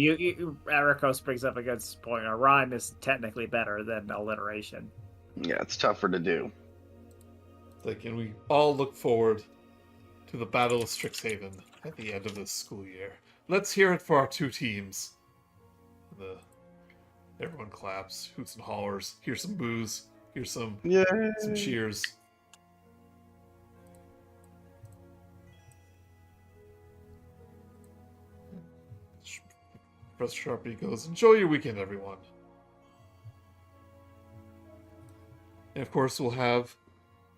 Erakos brings up a good point. A rhyme is technically better than alliteration. yeah, it's tougher to do. Like, and we all look forward to the Battle of Strixhaven at the end of this school year. Let's hear it for our two teams. Everyone claps, hoots and hollers. Here's some boos. Here's some cheers. Professor Sharpie goes, enjoy your weekend, everyone. And of course, we'll have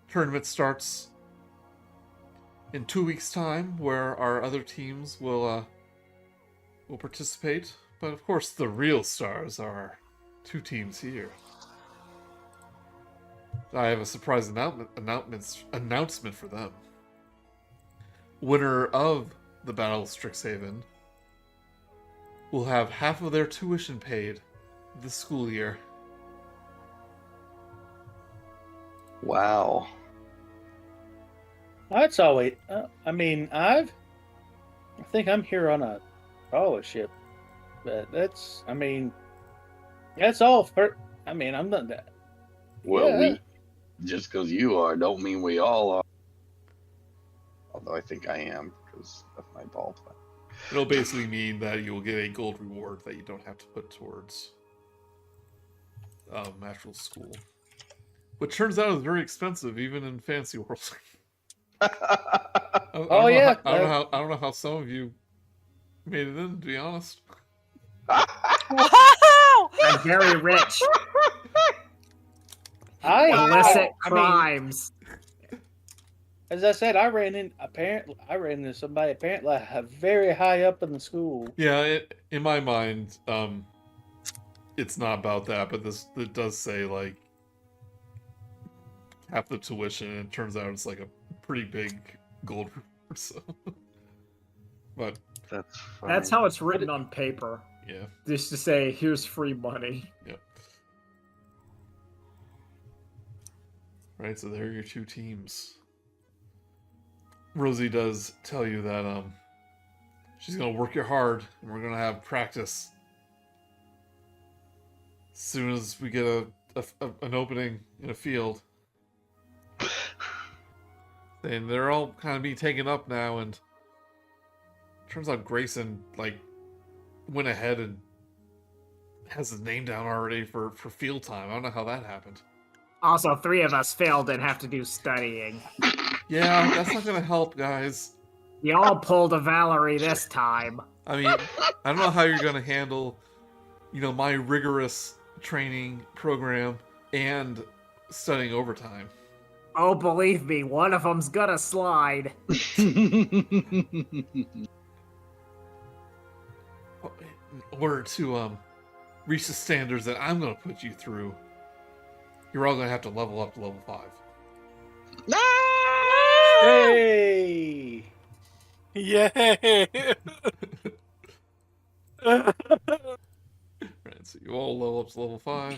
tournament starts in 2 weeks' time, where our other teams will participate. But of course, the real stars are our two teams here. I have a surprise announcement for them. Winner of the Battle of Strixhaven will have half of their tuition paid this school year. Wow. That's always. I mean, I think I'm here on a scholarship, but that's. I mean, that's all for. I mean, I'm not that. Well, Yeah. we just because you are don't mean we all are. Although I think I am because of my ball play. It'll basically mean that you'll get a gold reward that you don't have to put towards actual school. Which turns out is very expensive, even in Fantasy World. I don't know how some of you made it in, to be honest. Wow! I'm very rich. illicit I mean, crimes. as I said, I ran into somebody apparently very high up in the school. Yeah, in my mind, it's not about that, but it does say like half the tuition, and it turns out it's like a pretty big gold reward. So, but That's how it's written on paper. yeah, Just to say, here's free money. yep. Right, so there are your two teams. Rosie does tell you that she's gonna work you hard, and we're gonna have practice. As soon as we get an opening in a field, and they're all kind of being taken up now, and turns out Grayson like went ahead and has his name down already for field time. I don't know how that happened. Also, 3 of us failed and have to do studying. Yeah, that's not gonna help, guys. We all pulled a Val'ri this time. I mean, I don't know how you're gonna handle, my rigorous training program and studying overtime. Oh, believe me, one of them's gonna slide. In order to reach the standards that I'm gonna put you through, you're all gonna have to level up to level 5. Hey! Yay! Right, so you all level up to level 5.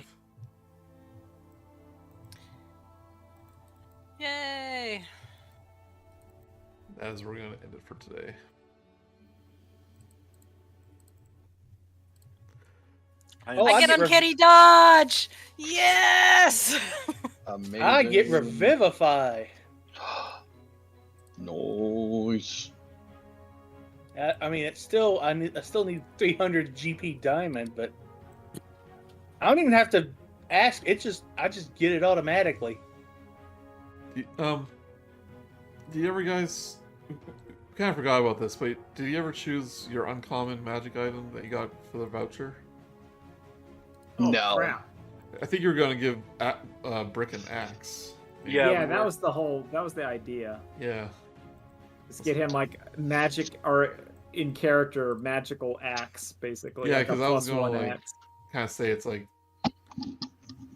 Yay! That is where we're gonna end it for today. I get uncanny dodge! Yes! Amazing. I get revivify. Nice. I mean, it's still I still need 300 GP diamond, but I don't even have to ask. I just get it automatically. Do you ever guys kind of forgot about this, but did you ever choose your uncommon magic item that you got for the voucher? Oh, No. crap. I think you were going to give Brick an axe. Yeah, that was the idea. Yeah. Just get him like magic or in character magical axe, basically. Yeah, like a because I was +1 going to axe. kind of say it's like,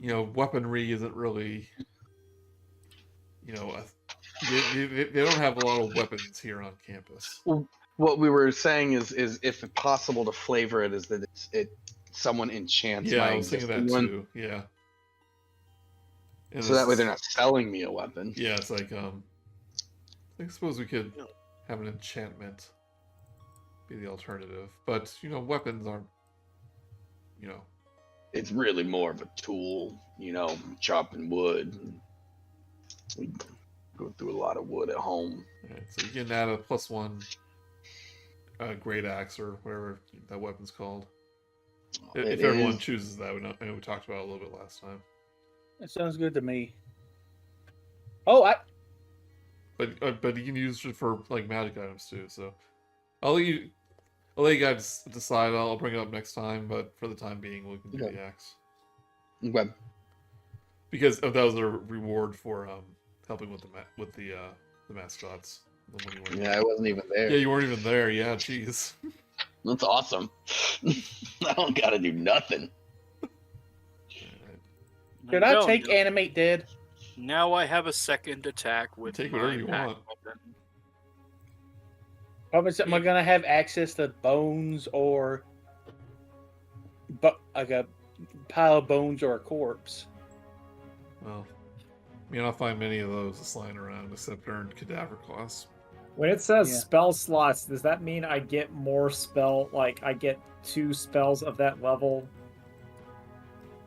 weaponry isn't really, they don't have a lot of weapons here on campus. What we were saying is if possible to flavor it is that someone enchants Yeah, my I was thinking that existing one. too. Yeah. And So that way they're not selling me a weapon. Yeah, it's like I suppose we could have an enchantment be the alternative, but weapons aren't. It's really more of a tool, chopping wood. We go through a lot of wood at home. Right, so you can add a +1 great axe or whatever that weapon's called. If everyone chooses that, I know we talked about it a little bit last time. That sounds good to me. Oh, But you can use it for like magic items too. So I'll let you guys decide. I'll bring it up next time. But for the time being, we can do the axe Okay. because that was a reward for helping with the mascots. When you weren't Yeah, I wasn't even there. Yeah, you weren't even there. Yeah, jeez. That's awesome. I don't gotta do nothing. did I take animate dead? Now I have a second attack with Take my whatever you pack want. weapon. Am I gonna have access to bones or like a pile of bones or a corpse? Well, I'll find many of those lying around except earned cadaver class. When it says Yeah. spell slots, does that mean I get more spell? Like I get 2 spells of that level?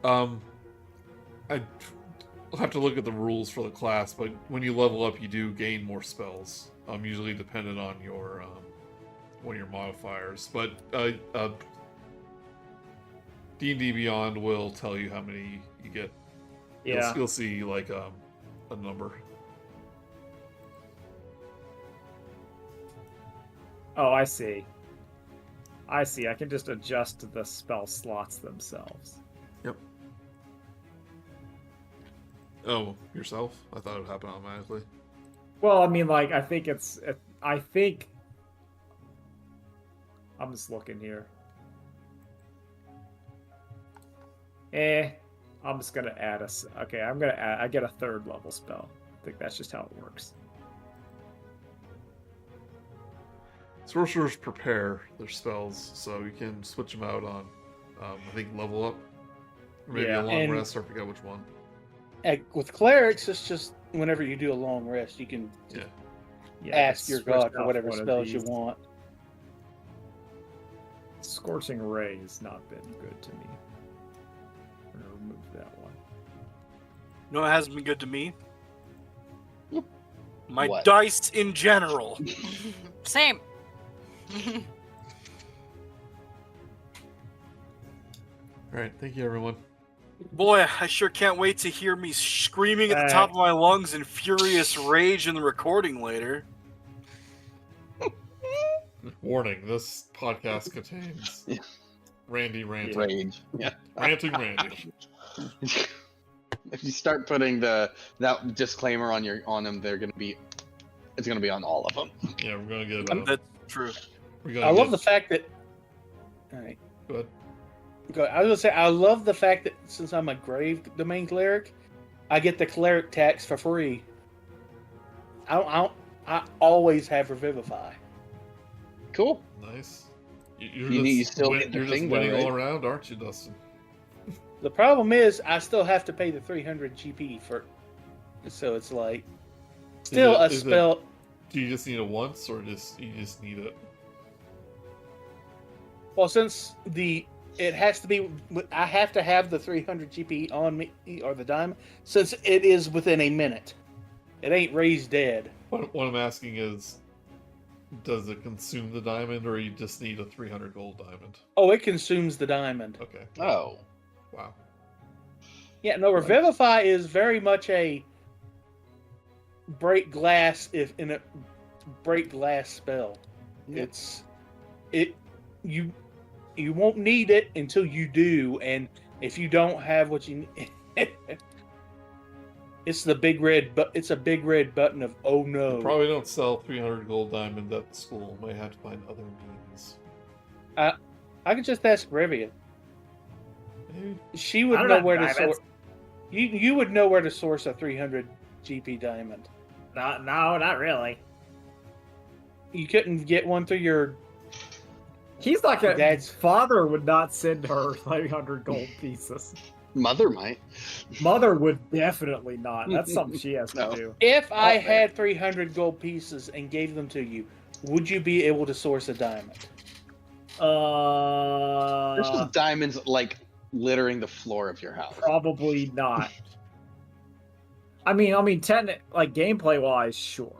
I'll have to look at the rules for the class, but when you level up, you do gain more spells. Usually dependent on your one of your modifiers. But D&D Beyond will tell you how many you get. Yeah. You'll see like a number. Oh, I see. I can just adjust the spell slots themselves. Yep. Oh, yourself? I thought it would happen automatically. Well, I mean, like, I think I'm just looking here. I'm just gonna add okay, I get a 3rd level spell. I think that's just how it works. Sorcerers prepare their spells, so you can switch them out on, I think, level up. Or maybe Yeah, a long and- rest, or I forget which one. With clerics, it's just whenever you do a long rest, you can Yeah. Yeah, ask your switch god for off whatever one of spells you these. want. Scorching Ray has not been good to me. I'm gonna remove that one. You know what hasn't been good to me? My What? dice in general. Same. Alright, thank you, everyone. Boy, I sure can't wait to hear me screaming at the top of my lungs in furious rage in the recording later. Warning, this podcast contains Yeah. Randy ranting. Rage. Yeah. Ranting Randy. If you start putting that disclaimer on them, it's gonna be on all of them. Yeah, we're gonna get. That's true. We're gonna I love get- the fact that. All right. Go ahead. I was gonna say I love the fact that since I'm a grave domain cleric, I get the cleric tax for free. I always have revivify. Cool. Nice. You still need the you're just thing, winning though, all right? around, aren't you, Dustin? The problem is I still have to pay the 300 GP for, so it's like still a is it- spell. Do you just need it once, or you just need it? Well, since it has to be, I have to have the 300 GP on me or the diamond since it is within a minute. It ain't raised dead. What I'm asking is, does it consume the diamond, or you just need a 300 gold diamond? Oh, it consumes the diamond. Okay. Oh. Wow. Yeah, no, Revivify is very much a break glass break glass spell. Yeah. You won't need it until you do, and if you don't have what you need, it's a big red button of oh no. You probably don't sell 300 gold diamond at the school. Might have to find other means. I could just ask Revia. Maybe. She I would don't know have where to diamonds. source. You would know where to source a 300 GP diamond. No, not really. You couldn't get one through your. He's not gonna. Dad's- Father would not send her 300 gold pieces. Mother might. Mother would definitely not. That's something she has No. to do. If I Oh, had 300 gold pieces and gave them to you, would you be able to source a diamond? There's just diamonds like littering the floor of your house. Probably not. I mean, like gameplay wise, sure.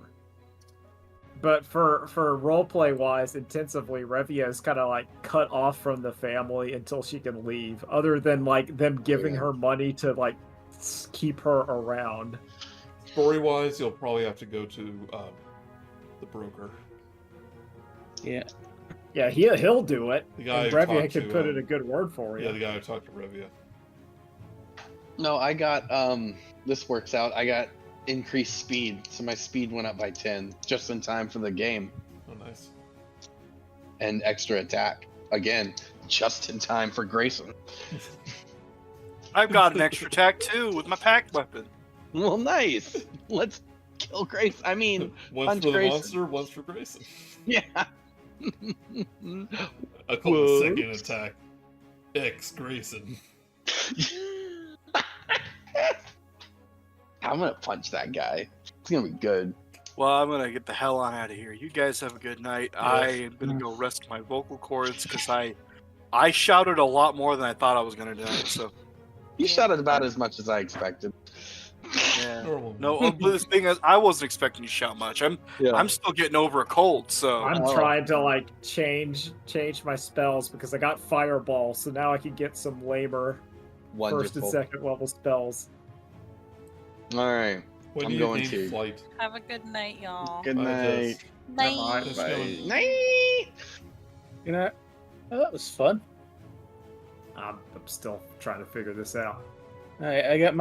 But for roleplay wise, intensively, Revia is kind of like cut off from the family until she can leave. Other than like them giving Yeah. her money to like keep her around. Story-wise, you'll probably have to go to the broker. Yeah. Yeah, he'll do it. The guy And who Revia talked can to, put in a good word for you. Yeah, the guy who talked to Revia. No, I got this works out. I got increased speed, so my speed went up by 10 just in time for the game, Oh, nice. and extra attack again just in time for Grayson. I've got an extra attack too with my pack weapon. Well, nice. Let's kill Grayson. I mean, One's punch for the Grayson. monster, one's for Grayson. yeah. I call the second attack X Grayson. I'm gonna punch that guy. It's gonna be good. Well, I'm gonna get the hell on out of here. You guys have a good night. I am gonna go rest my vocal cords because I shouted a lot more than I thought I was gonna tonight. So You shouted about as much as I expected. yeah. Normal. No, but the thing is, I wasn't expecting you to shout much. I'm still getting over a cold, so I'm Oh. trying to like change my spells because I got Fireball, so now I can get some labor first and Wonderful. second level spells. All right. When I'm do you going name to. flight? Have a good night, y'all. Good Bye, night. Jess. Night. Just Bye. going. Night. You know, oh, that was fun. I'm still trying to figure this out. I got